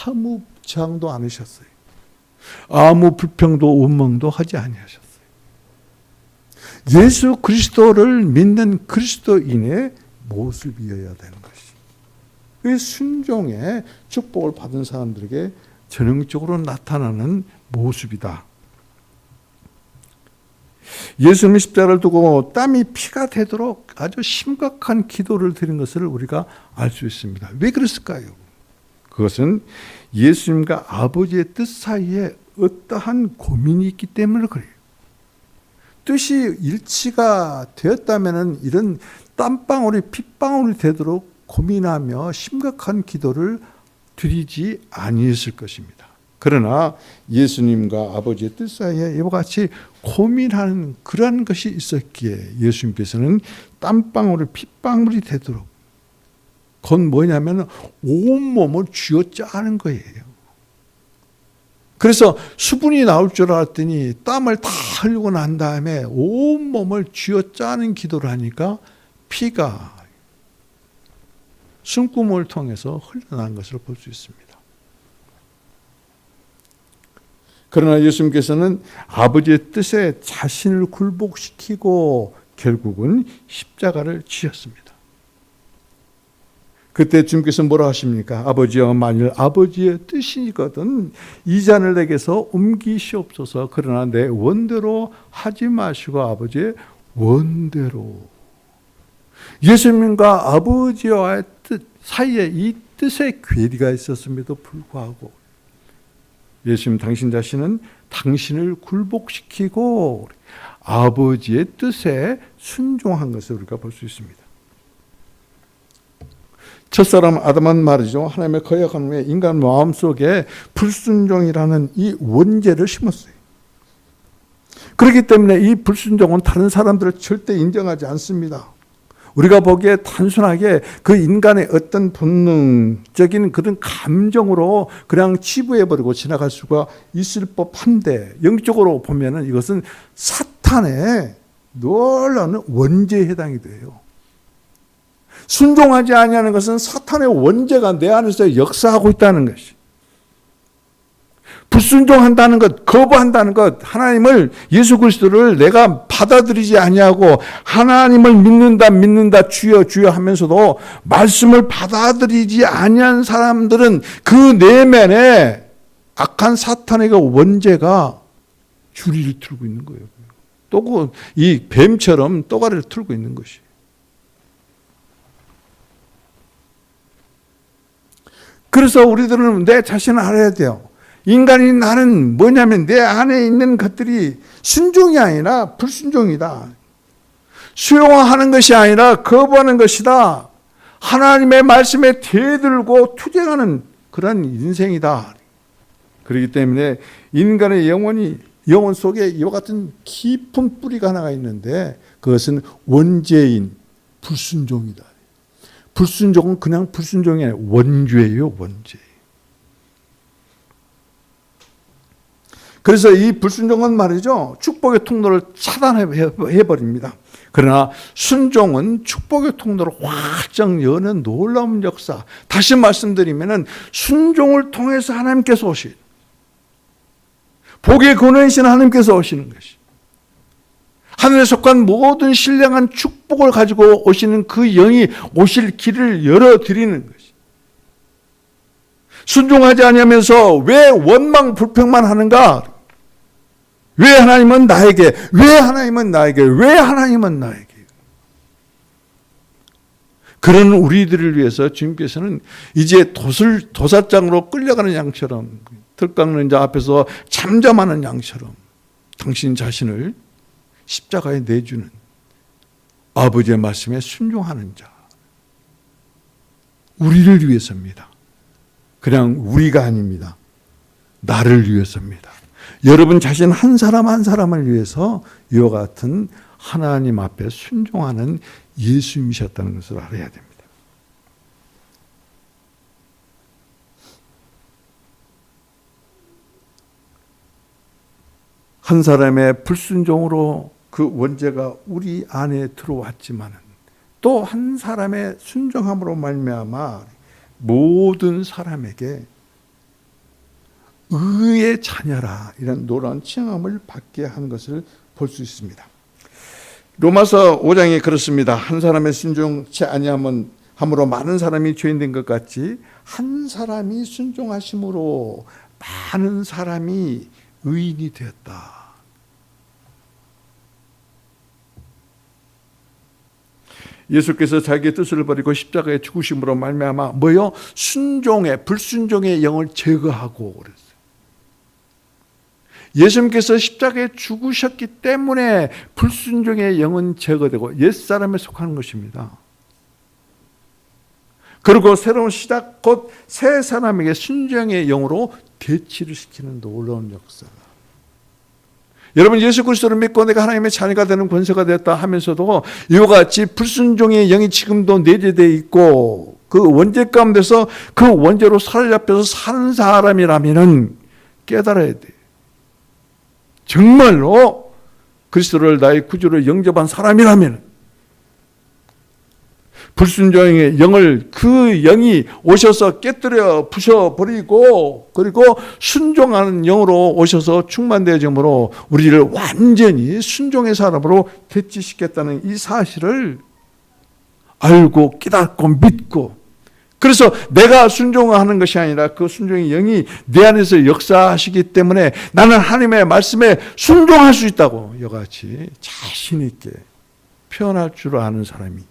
아무 저항도 안 하셨어요. 아무 불평도 원망도 하지 아니하셨어요. 예수 그리스도를 믿는 그리스도인의 모습이어야 되는 것이. 그 순종의 축복을 받은 사람들에게 전형적으로 나타나는 모습이다. 예수님의 십자가를 두고 땀이 피가 되도록 아주 심각한 기도를 드린 것을 우리가 알 수 있습니다. 왜 그랬을까요? 그것은 예수님과 아버지의 뜻 사이에 어떠한 고민이 있기 때문에 그래요. 뜻이 일치가 되었다면 이런 땀방울이 핏방울이 되도록 고민하며 심각한 기도를 드리지 아니했을 것입니다. 그러나 예수님과 아버지의 뜻 사이에 이와 같이 고민하는 그러한 것이 있었기에 예수님께서는 땀방울이 핏방울이 되도록 그건 뭐냐면 온몸을 쥐어짜는 거예요. 그래서 수분이 나올 줄 알았더니 땀을 다 흘리고 난 다음에 온몸을 쥐어짜는 기도를 하니까 피가 숨구멍을 통해서 흘러난 것을 볼 수 있습니다. 그러나 예수님께서는 아버지의 뜻에 자신을 굴복시키고 결국은 십자가를 지었습니다. 그때 주님께서 뭐라 하십니까? 아버지여, 만일 아버지의 뜻이거든 이 잔을 내게서 옮기시옵소서. 그러나 내 원대로 하지 마시고 아버지의 원대로. 예수님과 아버지와의 뜻 사이에 이 뜻의 괴리가 있었음에도 불구하고 예수님 당신 자신은 당신을 굴복시키고 아버지의 뜻에 순종한 것을 우리가 볼 수 있습니다. 첫사람 아담은 말이죠. 하나님의 거역한 후에 인간 마음속에 불순종이라는 이 원죄를 심었어요. 그렇기 때문에 이 불순종은 다른 사람들을 절대 인정하지 않습니다. 우리가 보기에 단순하게 그 인간의 어떤 본능적인 그런 감정으로 그냥 치부해버리고 지나갈 수가 있을 법한데 영적으로 보면은 이것은 사탄의 놀라운 원죄에 해당이 돼요. 순종하지 아니하는 것은 사탄의 원죄가 내 안에서 역사하고 있다는 것이. 불순종한다는 것, 거부한다는 것, 하나님을 예수 그리스도를 내가 받아들이지 아니하고 하나님을 믿는다 주여 주여 하면서도 말씀을 받아들이지 아니한 사람들은 그 내면에 악한 사탄의 원죄가 주리를 틀고 있는 거예요. 또 이 뱀처럼 또가리를 틀고 있는 것이. 그래서 우리들은 내 자신을 알아야 돼요. 인간인 나는 뭐냐면 내 안에 있는 것들이 순종이 아니라 불순종이다. 수용하는 것이 아니라 거부하는 것이다. 하나님의 말씀에 대들고 투쟁하는 그런 인생이다. 그렇기 때문에 인간의 영혼 속에 이와 같은 깊은 뿌리가 하나가 있는데 그것은 원죄인 불순종이다. 불순종은 그냥 불순종이 아니라 원죄예요, 원죄. 그래서 이 불순종은 말이죠, 축복의 통로를 차단해버립니다. 그러나 순종은 축복의 통로를 활짝 여는 놀라운 역사. 다시 말씀드리면 순종을 통해서 하나님께서 오신, 복의 근원이신 하나님께서 오시는 것이, 하늘에 속한 모든 신령한 축복을 가지고 오시는 그 영이 오실 길을 열어드리는 것이. 순종하지 않으면서 왜 원망 불평만 하는가? 왜 하나님은 나에게, 왜 하나님은 나에게, 왜 하나님은 나에게. 그런 우리들을 위해서 주님께서는 이제 도살장으로 끌려가는 양처럼, 들 깎는 자 앞에서 잠잠하는 양처럼 당신 자신을 십자가에 내주는, 아버지의 말씀에 순종하는 자, 우리를 위해서입니다. 그냥 우리가 아닙니다. 나를 위해서입니다. 여러분 자신 한 사람 한 사람을 위해서 이와 같은 하나님 앞에 순종하는 예수님이셨다는 것을 알아야 됩니다. 한 사람의 불순종으로 그 원죄가 우리 안에 들어왔지만 또 한 사람의 순종함으로 말미암아 모든 사람에게 의의 자녀라, 이런 놀라운 칭함을 받게 한 것을 볼 수 있습니다. 로마서 5장에 그렇습니다. 한 사람의 순종치 아니함으로 많은 사람이 죄인된 것 같이 한 사람이 순종하심으로 많은 사람이 의인이 되었다. 예수께서 자기의 뜻을 버리고 십자가에 죽으심으로 말미암아 뭐요? 순종의, 불순종의 영을 제거하고 그랬어요. 예수님께서 십자가에 죽으셨기 때문에 불순종의 영은 제거되고 옛사람에 속하는 것입니다. 그리고 새로운 시작, 곧 새 사람에게 순종의 영으로 대치를 시키는 놀라운 역사가. 여러분 예수 그리스도를 믿고 내가 하나님의 자녀가 되는 권세가 됐다 하면서도 이와 같이 불순종의 영이 지금도 내재되어 있고 그 원죄 가운데서 그 원죄로 사로잡혀서 사는 사람이라면 깨달아야 돼요. 정말로 그리스도를 나의 구주로 영접한 사람이라면 불순종의 영을, 그 영이 오셔서 깨뜨려 부셔버리고 그리고 순종하는 영으로 오셔서 충만되어짐으로 우리를 완전히 순종의 사람으로 대치시켰다는 이 사실을 알고 깨닫고 믿고, 그래서 내가 순종하는 것이 아니라 그 순종의 영이 내 안에서 역사하시기 때문에 나는 하나님의 말씀에 순종할 수 있다고 이같이 자신 있게 표현할 줄 아는 사람이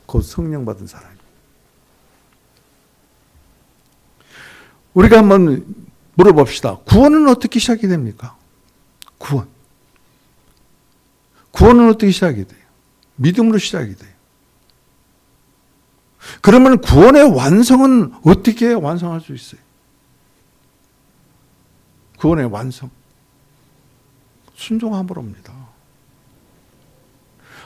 곧 성령 받은 사람입니다. 우리가 한번 물어봅시다. 구원은 어떻게 시작이 됩니까? 구원은 어떻게 시작이 돼요? 믿음으로 시작이 돼요. 그러면 구원의 완성은 어떻게 완성할 수 있어요? 구원의 완성, 순종함으로입니다.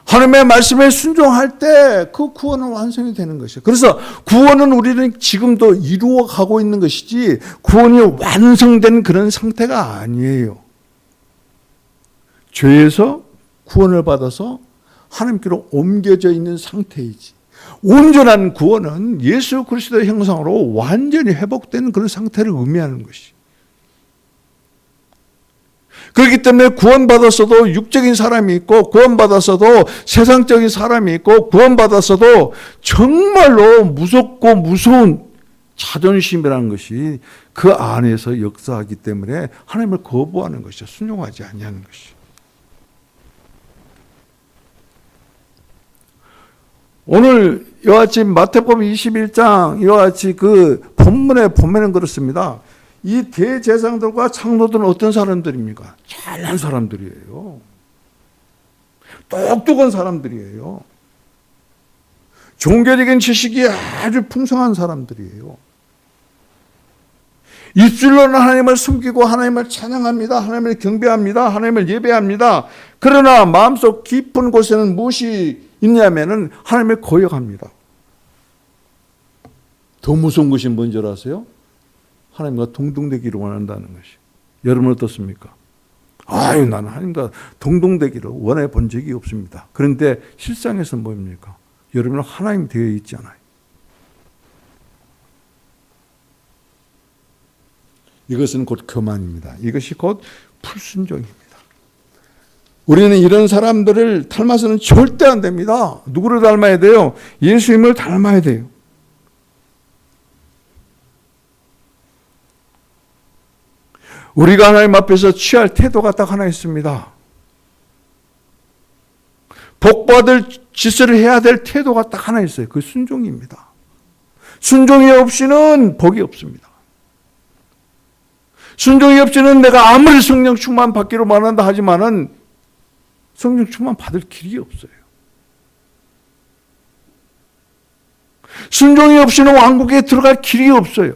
하나님의 말씀에 순종할 때 그 구원은 완성이 되는 것이에요. 그래서 구원은 우리는 지금도 이루어가고 있는 것이지 구원이 완성된 그런 상태가 아니에요. 죄에서 구원을 받아서 하나님께로 옮겨져 있는 상태이지, 온전한 구원은 예수 그리스도의 형상으로 완전히 회복된 그런 상태를 의미하는 것이죠. 그렇기 때문에 구원받았어도 육적인 사람이 있고 구원받았어도 세상적인 사람이 있고 구원받았어도 정말로 무섭고 무서운 자존심이라는 것이 그 안에서 역사하기 때문에 하나님을 거부하는 것이죠. 순종하지 아니하는 것이죠. 오늘 이와 같이 마태복음 21장 이와 같이 그 본문에 보면은 그렇습니다. 이 대제사장들과 장로들은 어떤 사람들입니까? 잘난 사람들이에요. 똑똑한 사람들이에요. 종교적인 지식이 아주 풍성한 사람들이에요. 입술로는 하나님을 숨기고 하나님을 찬양합니다. 하나님을 경배합니다. 하나님을 예배합니다. 그러나 마음속 깊은 곳에는 무엇이 있냐면은 하나님을 거역합니다. 더 무서운 것이 뭔지 아세요? 하나님과 동등되기를 원한다는 것이. 여러분 어떻습니까? 아유, 나는 하나님과 동등되기를 원해 본 적이 없습니다. 그런데 실상에서 뭡니까? 여러분은 하나님 되어 있잖아요. 이것은 곧 교만입니다. 이것이 곧 불순종입니다. 우리는 이런 사람들을 닮아서는 절대 안 됩니다. 누구를 닮아야 돼요? 예수님을 닮아야 돼요. 우리가 하나님 앞에서 취할 태도가 딱 하나 있습니다. 복받을 짓을 해야 될 태도가 딱 하나 있어요. 그 순종입니다. 순종이 없이는 복이 없습니다. 순종이 없이는 내가 아무리 성령 충만 받기로 말한다 하지만은 성령 충만 받을 길이 없어요. 순종이 없이는 왕국에 들어갈 길이 없어요.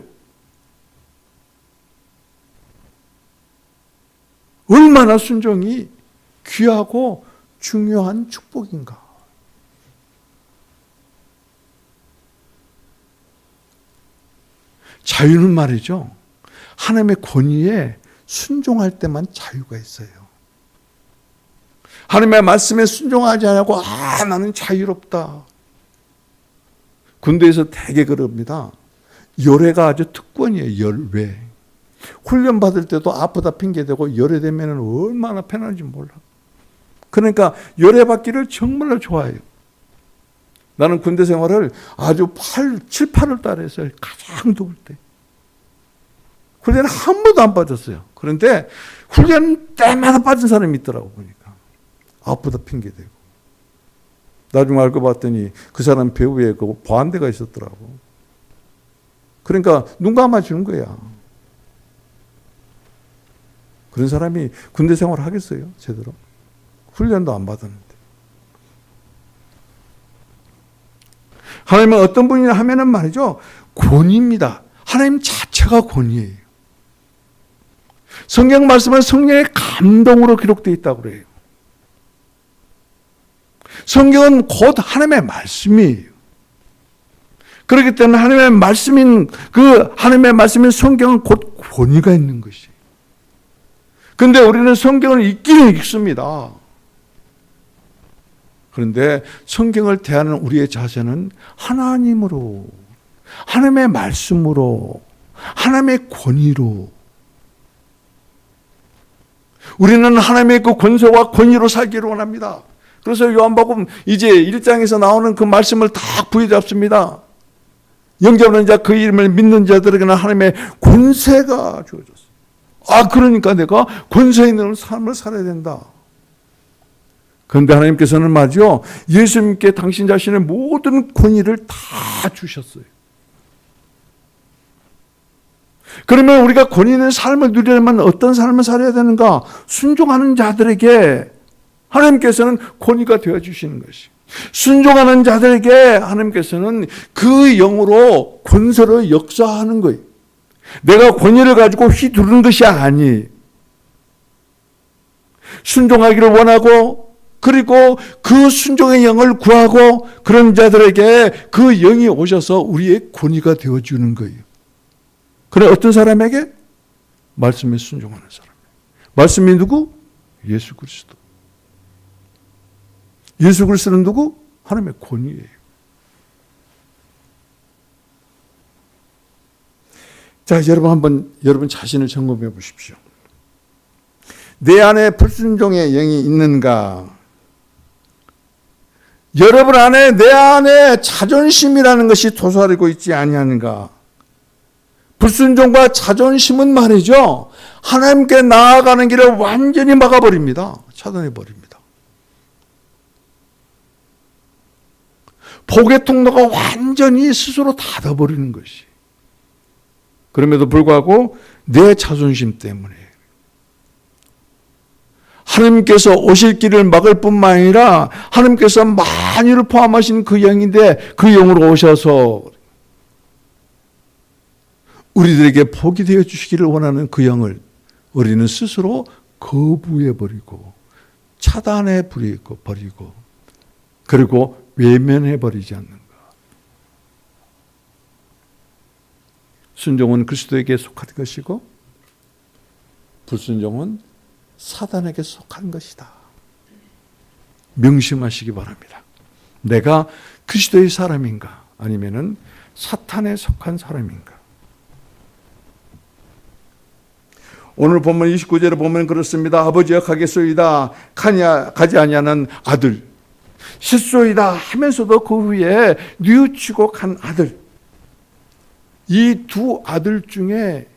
얼마나 순종이 귀하고 중요한 축복인가. 자유는 말이죠. 하나님의 권위에 순종할 때만 자유가 있어요. 하나님의 말씀에 순종하지 않고 나는 자유롭다. 군대에서 되게 그럽니다. 열애가 아주 특권이에요. 열외. 훈련 받을 때도 아프다 핑계대고 열애되면 얼마나 편한지 몰라. 그러니까 열애받기를 정말로 좋아해요. 나는 군대 생활을 아주 7, 8월 달에 했어요. 가장 더울 때. 훈련은 한 번도 안 빠졌어요. 그런데 훈련 때마다 빠진 사람이 있더라고 보니까. 아프다 핑계대고. 나중에 알고 봤더니 그 사람 배후에 그 보안대가 있었더라고. 그러니까 눈 감아주는 거야. 그런 사람이 군대 생활을 하겠어요? 제대로? 훈련도 안 받았는데. 하나님은 어떤 분이냐 하면은 말이죠. 권위입니다. 하나님 자체가 권위예요. 성경 말씀은 성령의 감동으로 기록되어 있다고 그래요. 성경은 곧 하나님의 말씀이에요. 그렇기 때문에 하나님의 말씀인 하나님의 말씀인 성경은 곧 권위가 있는 것이에요. 그런데 우리는 성경을 읽기는 읽습니다. 그런데 성경을 대하는 우리의 자세는 하나님으로, 하나님의 말씀으로, 하나님의 권위로. 우리는 하나님의 그 권세와 권위로 살기를 원합니다. 그래서 요한복음 이제 1장에서 나오는 그 말씀을 다 부여잡습니다. 영접하는 자 그 이름을 믿는 자들에게는 하나님의 권세가 주어졌어요. 그러니까 내가 권세 있는 삶을 살아야 된다. 그런데 하나님께서는 말이죠. 예수님께 당신 자신의 모든 권위를 다 주셨어요. 그러면 우리가 권위 있는 삶을 누리려면 어떤 삶을 살아야 되는가? 순종하는 자들에게 하나님께서는 권위가 되어주시는 것이. 순종하는 자들에게 하나님께서는 그 영으로 권세로 역사하는 거예요. 내가 권위를 가지고 휘두르는 것이 아니. 순종하기를 원하고 그리고 그 순종의 영을 구하고 그런 자들에게 그 영이 오셔서 우리의 권위가 되어주는 거예요. 그래 어떤 사람에게? 말씀에 순종하는 사람. 말씀이 누구? 예수 그리스도. 예수 그리스도는 누구? 하나님의 권위예요. 자, 여러분 자신을 점검해 보십시오. 내 안에 불순종의 영이 있는가? 여러분 안에 내 안에 자존심이라는 것이 도사리고 있지 아니하는가? 불순종과 자존심은 말이죠. 하나님께 나아가는 길을 완전히 막아버립니다. 차단해 버립니다. 복의 통로가 완전히 스스로 닫아버리는 것이. 그럼에도 불구하고 내 자존심 때문에 하나님께서 오실 길을 막을 뿐만 아니라 하나님께서 만유를 포함하신 그 영인데 그 영으로 오셔서 우리들에게 복이 되어 주시기를 원하는 그 영을 우리는 스스로 거부해버리고 차단해버리고 그리고 외면해버리지 않는가. 순종은 그리스도에게 속한 것이고 불순종은 사단에게 속한 것이다. 명심하시기 바랍니다. 내가 그리스도의 사람인가 아니면은 사탄에 속한 사람인가. 오늘 본문 29절에 보면 그렇습니다. 아버지여 가겠소이다 가지 아니하는 아들, 실소이다 하면서도 그 후에 뉘우치고 간 아들. 이 두 아들 중에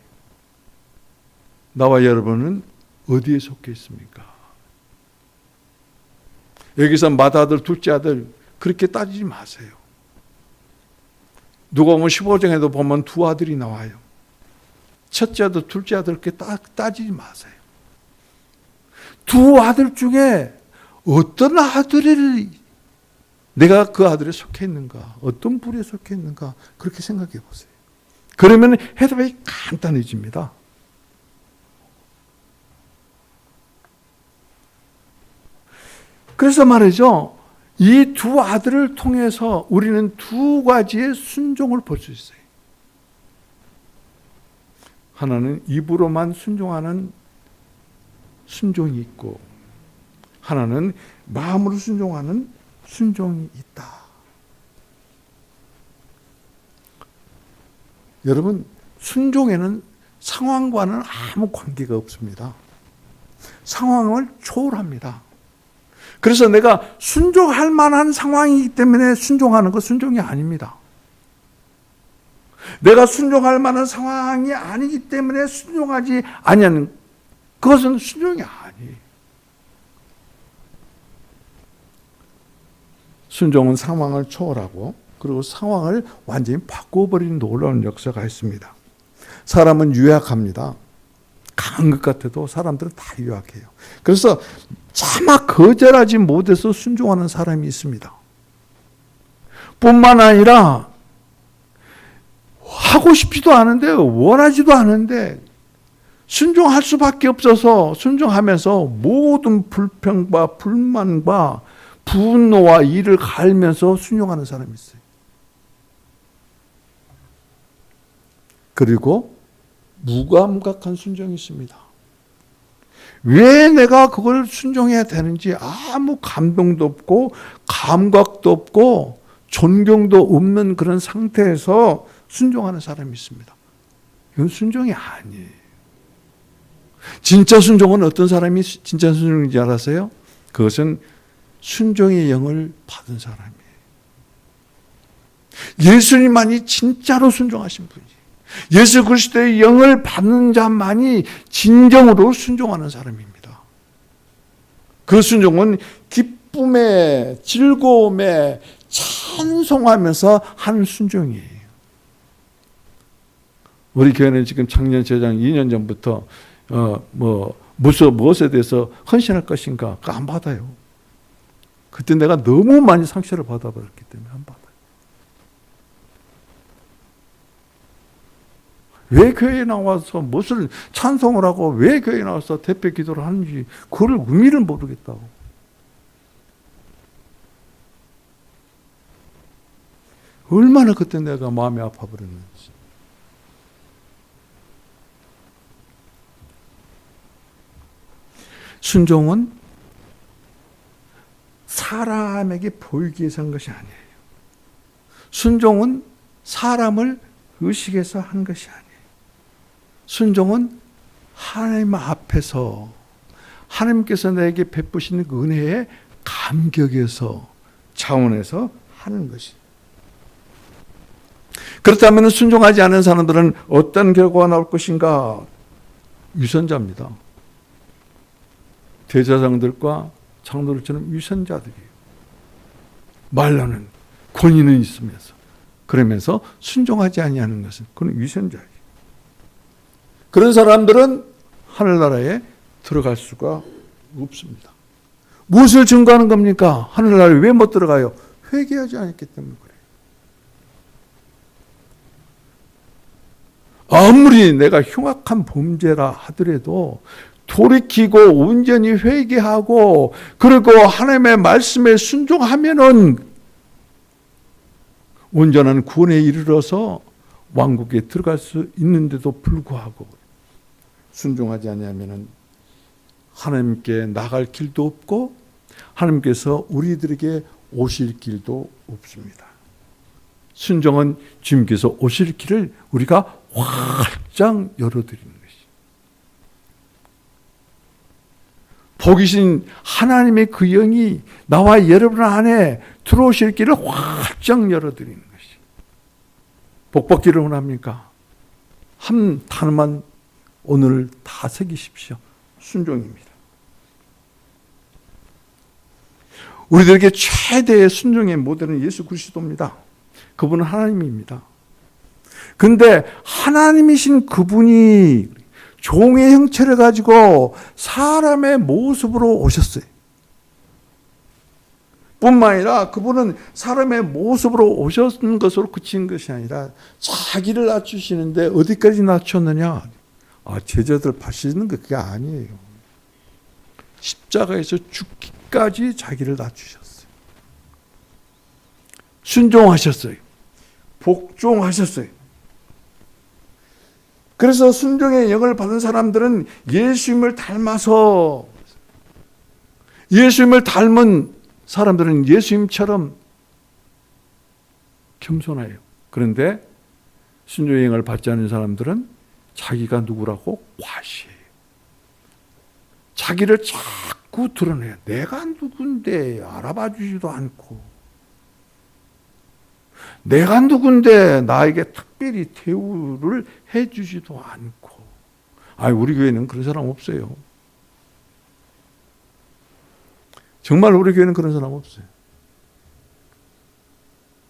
나와 여러분은 어디에 속해 있습니까? 여기서 맏아들, 둘째 아들 그렇게 따지지 마세요. 누가복음 15장에도 보면 두 아들이 나와요. 첫째 아들, 둘째 아들 그렇게 따지지 마세요. 두 아들 중에 어떤 아들이 내가 그 아들에 속해 있는가, 어떤 부류에 속해 있는가 그렇게 생각해 보세요. 그러면 해답이 간단해집니다. 그래서 말이죠. 이 두 아들을 통해서 우리는 두 가지의 순종을 볼 수 있어요. 하나는 입으로만 순종하는 순종이 있고 하나는 마음으로 순종하는 순종이 있다. 여러분, 순종에는 상황과는 아무 관계가 없습니다. 상황을 초월합니다. 그래서 내가 순종할 만한 상황이기 때문에 순종하는 것 순종이 아닙니다. 내가 순종할 만한 상황이 아니기 때문에 순종하지 아니하는 그것은 순종이 아니에요. 순종은 상황을 초월하고 그리고 상황을 완전히 바꿔버리는 놀라운 역사가 있습니다. 사람은 유약합니다. 강한 것 같아도 사람들은 다 유약해요. 그래서 차마 거절하지 못해서 순종하는 사람이 있습니다. 뿐만 아니라 하고 싶지도 않은데 원하지도 않은데 순종할 수밖에 없어서 순종하면서 모든 불평과 불만과 분노와 이를 갈면서 순종하는 사람이 있어요. 그리고 무감각한 순종이 있습니다. 왜 내가 그걸 순종해야 되는지 아무 감동도 없고 감각도 없고 존경도 없는 그런 상태에서 순종하는 사람이 있습니다. 이건 순종이 아니에요. 진짜 순종은 어떤 사람이 진짜 순종인지 알아세요? 그것은 순종의 영을 받은 사람이에요. 예수님만이 진짜로 순종하신 분이에요. 예수 그리스도의 영을 받는 자만이 진정으로 순종하는 사람입니다. 그 순종은 기쁨에 즐거움에 찬송하면서 하는 순종이에요. 우리 교회는 지금 작년 재작 2년 전부터 무엇에 대해서 헌신할 것인가 그거 안 받아요. 그때 내가 너무 많이 상처를 받아버렸기 때문에 안 받아요. 왜 교회에 나와서 무엇을 찬송을 하고 왜 교회에 나와서 대표 기도를 하는지 그걸 의미를 모르겠다고. 얼마나 그때 내가 마음이 아파버렸는지. 순종은 사람에게 보이기 위해서 한 것이 아니에요. 순종은 사람을 의식해서 한 것이 아니에요. 순종은 하나님 앞에서 하나님께서 내게 베푸시는 그 은혜의 감격에서 차원에서 하는 것이. 그렇다면 순종하지 않은 사람들은 어떤 결과가 나올 것인가? 위선자입니다. 대제사장들과 장로들처럼 위선자들이에요. 말로는 권위는 있으면서 그러면서 순종하지 아니하는 것은 그건 위선자예요. 그런 사람들은 하늘나라에 들어갈 수가 없습니다. 무엇을 증거하는 겁니까? 하늘나라에 왜 못 들어가요? 회개하지 않았기 때문에 그래요. 아무리 내가 흉악한 범죄라 하더라도 돌이키고 온전히 회개하고 그리고 하나님의 말씀에 순종하면은 온전한 구원에 이르러서 왕국에 들어갈 수 있는데도 불구하고 순종하지 아니하면은 하나님께 나갈 길도 없고 하나님께서 우리들에게 오실 길도 없습니다. 순종은 주님께서 오실 길을 우리가 활짝 열어드리는 것이. 복이신 하나님의 그 영이 나와 여러분 안에 들어오실 길을 활짝 열어드리는 것이. 복 받기를 원합니까? 한 단어만 오늘 다 새기십시오. 순종입니다. 우리들에게 최대의 순종의 모델은 예수 그리스도입니다. 그분은 하나님입니다. 그런데 하나님이신 그분이 종의 형체를 가지고 사람의 모습으로 오셨어요. 뿐만 아니라 그분은 사람의 모습으로 오셨는 것으로 그친 것이 아니라 자기를 낮추시는데 어디까지 낮췄느냐? 제자들 봐시는 거 그게 아니에요. 십자가에서 죽기까지 자기를 낮추셨어요. 순종하셨어요. 복종하셨어요. 그래서 순종의 영을 받은 사람들은 예수님을 닮아서, 예수님을 닮은 사람들은 예수님처럼 겸손해요. 그런데 순종의 영을 받지 않은 사람들은 자기가 누구라고 과시해요. 자기를 자꾸 드러내요. 내가 누군데 알아봐 주지도 않고, 내가 누군데 나에게 특별히 대우를 해 주지도 않고. 우리 교회는 그런 사람 없어요. 정말 우리 교회는 그런 사람 없어요.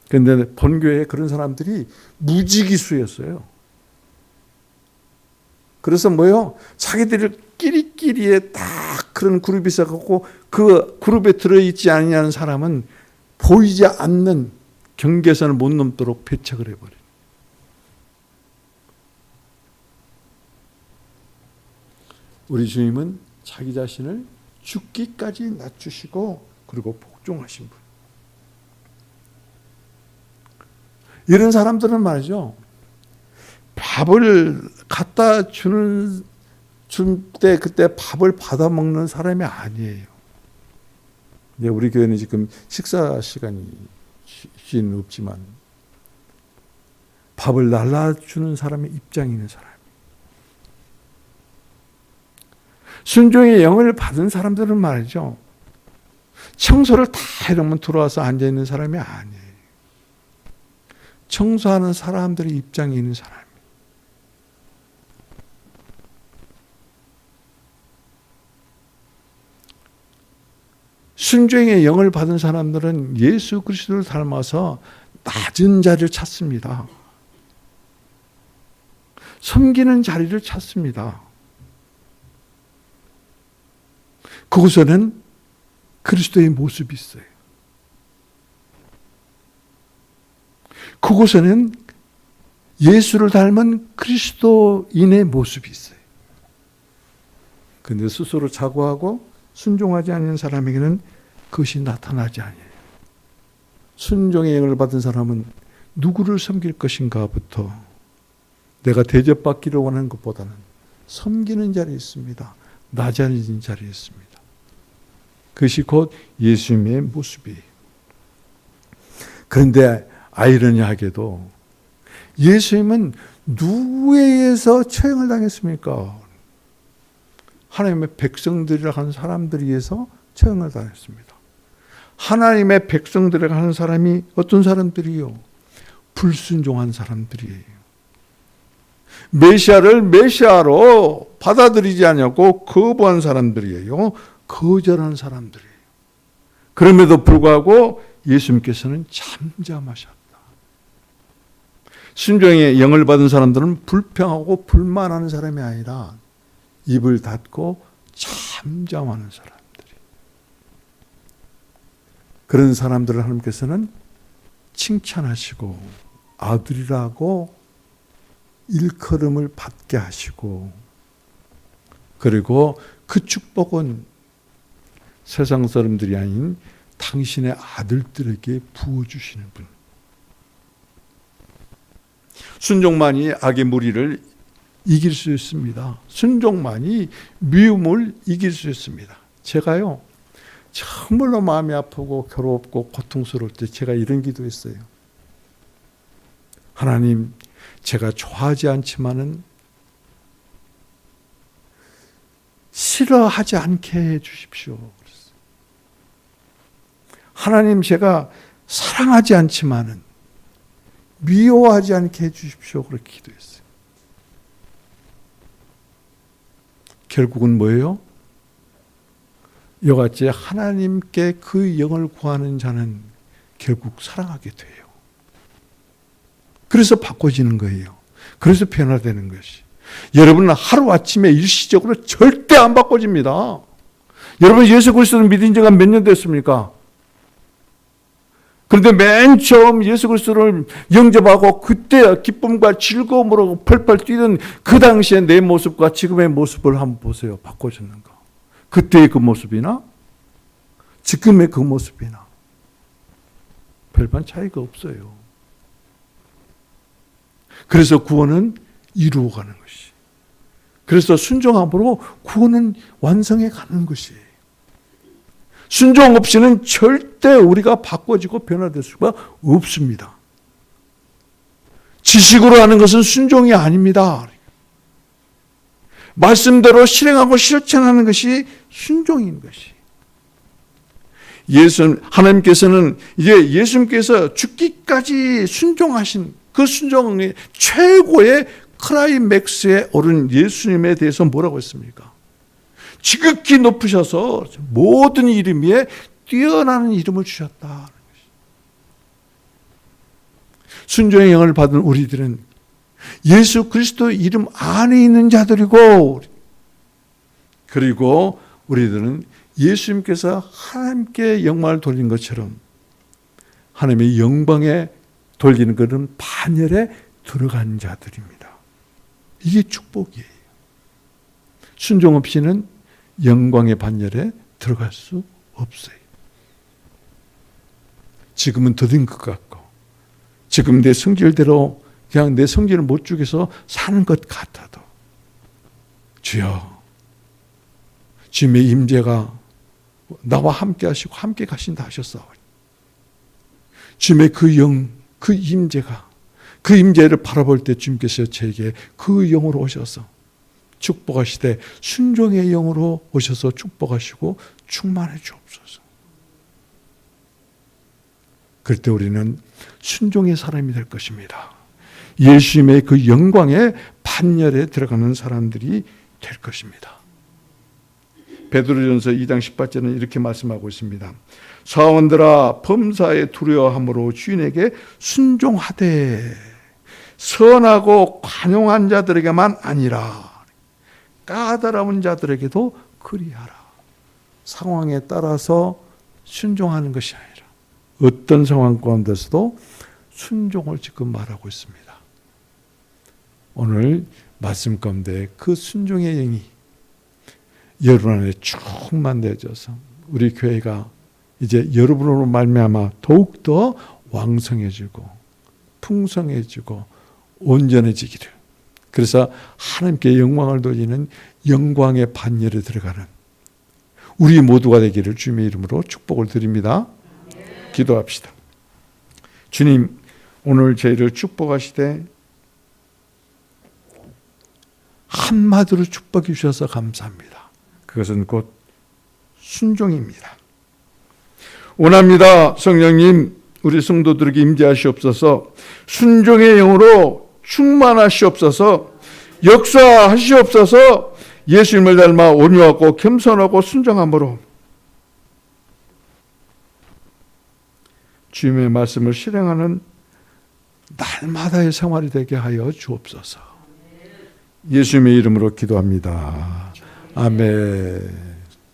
그런데 본교회에 그런 사람들이 무지기수였어요. 그래서 뭐요? 자기들 끼리끼리에 딱 그런 그룹이 있어갖고 그 그룹에 들어있지 않냐는 사람은 보이지 않는 경계선을 못 넘도록 배척을 해버려요. 우리 주님은 자기 자신을 죽기까지 낮추시고 그리고 복종하신 분. 이런 사람들은 말이죠. 밥을 갖다 줄 때 그때 밥을 받아 먹는 사람이 아니에요. 우리 교회는 지금 식사 시간이 없지만 밥을 날라주는 사람의 입장에 있는 사람. 순종의 영을 받은 사람들은 말이죠. 청소를 다 해놓으면 들어와서 앉아있는 사람이 아니에요. 청소하는 사람들의 입장에 있는 사람. 순종의 영을 받은 사람들은 예수 그리스도를 닮아서 낮은 자리를 찾습니다. 섬기는 자리를 찾습니다. 그곳에는 그리스도의 모습이 있어요. 그곳에는 예수를 닮은 그리스도인의 모습이 있어요. 그런데 스스로 자고하고 순종하지 않는 사람에게는 그것이 나타나지 않아요. 순종의 영을 받은 사람은 누구를 섬길 것인가부터 내가 대접받기를 원하는 것보다는 섬기는 자리에 있습니다. 낮아진 자리에 있습니다. 그것이 곧 예수님의 모습이에요. 그런데 아이러니하게도 예수님은 누구에 의해서 처형을 당했습니까? 하나님의 백성들이라 하는 사람들에 의해서 처형을 당했습니다. 하나님의 백성들이라 하는 사람이 어떤 사람들이요? 불순종한 사람들이에요. 메시아를 메시아로 받아들이지 않냐고 거부한 사람들이에요. 거절한 사람들이에요. 그럼에도 불구하고 예수님께서는 잠잠하셨다. 순종의 영을 받은 사람들은 불평하고 불만하는 사람이 아니라 입을 닫고 잠잠하는 사람들이. 그런 사람들을 하나님께서는 칭찬하시고 아들이라고 일컬음을 받게 하시고, 그리고 그 축복은 세상 사람들이 아닌 당신의 아들들에게 부어주시는 분. 순종만이 악의 무리를 이길 수 있습니다. 순종만이 미움을 이길 수 있습니다. 제가요, 정말로 마음이 아프고 괴롭고 고통스러울 때 제가 이런 기도했어요. 하나님, 제가 좋아하지 않지만은 싫어하지 않게 해 주십시오. 하나님, 제가 사랑하지 않지만은 미워하지 않게 해 주십시오. 그렇게 기도했어요. 결국은 뭐예요? 이같이 하나님께 그 영을 구하는 자는 결국 사랑하게 돼요. 그래서 바꿔지는 거예요. 그래서 변화되는 것이. 여러분은 하루아침에 일시적으로 절대 안 바꿔집니다. 여러분, 예수 그리스도를 믿은 지가 몇 년 됐습니까? 그런데 맨 처음 예수 그리스도를 영접하고 그때 기쁨과 즐거움으로 펄펄 뛰던 그 당시에 내 모습과 지금의 모습을 한번 보세요. 바꿔졌는가? 그때의 그 모습이나 지금의 그 모습이나 별반 차이가 없어요. 그래서 구원은 이루어가는 것이. 그래서 순종함으로 구원은 완성해 가는 것이에요. 순종 없이는 절대 우리가 바꿔지고 변화될 수가 없습니다. 지식으로 하는 것은 순종이 아닙니다. 말씀대로 실행하고 실천하는 것이 순종인 것이. 하나님께서는 이제 예수님께서 죽기까지 순종하신 그 순종의 최고의 클라이맥스에 오른 예수님에 대해서 뭐라고 했습니까? 지극히 높으셔서 모든 이름 위에 뛰어나는 이름을 주셨다. 순종의 영을 받은 우리들은 예수 그리스도 이름 안에 있는 자들이고, 그리고 우리들은 예수님께서 하나님께 영광을 돌린 것처럼 하나님의 영광에 돌리는 것은 반열에 들어간 자들입니다. 이게 축복이에요. 순종 없이는 영광의 반열에 들어갈 수 없어요. 지금은 더딘 것 같고, 지금 내 성질대로 그냥 내 성질을 못 죽여서 사는 것 같아도, 주여, 주님의 임재가 나와 함께 하시고 함께 가신다 하셨사오니, 주님의 그 영, 그 임재가, 그 임재를 바라볼 때 주님께서 저에게 그 영으로 오셔서 축복하시되 순종의 영으로 오셔서 축복하시고 충만해 주옵소서. 그럴 때 우리는 순종의 사람이 될 것입니다. 예수님의 그 영광의 반열에 들어가는 사람들이 될 것입니다. 베드로전서 2장 18절은 이렇게 말씀하고 있습니다. 사원들아, 범사에 두려워함으로 주인에게 순종하되 선하고 관용한 자들에게만 아니라 까다로운 자들에게도 그리하라. 상황에 따라서 순종하는 것이 아니라 어떤 상황 가운데서도 순종을 지금 말하고 있습니다. 오늘 말씀 가운데 그 순종의 영이 여러분 안에 충만되어져서 우리 교회가 이제 여러분으로 말미암아 더욱더 왕성해지고 풍성해지고 온전해지기를, 그래서 하나님께 영광을 돌리는 영광의 반열에 들어가는 우리 모두가 되기를 주님의 이름으로 축복을 드립니다. 기도합시다. 주님, 오늘 저희를 축복하시되 한마디로 축복해 주셔서 감사합니다. 그것은 곧 순종입니다. 원합니다. 성령님, 우리 성도들에게 임재하시옵소서. 순종의 영으로 충만하시옵소서. 역사하시옵소서. 예수님을 닮아 온유하고 겸손하고 순종함으로 주님의 말씀을 실행하는 날마다의 생활이 되게 하여 주옵소서. 예수님의 이름으로 기도합니다. 아멘.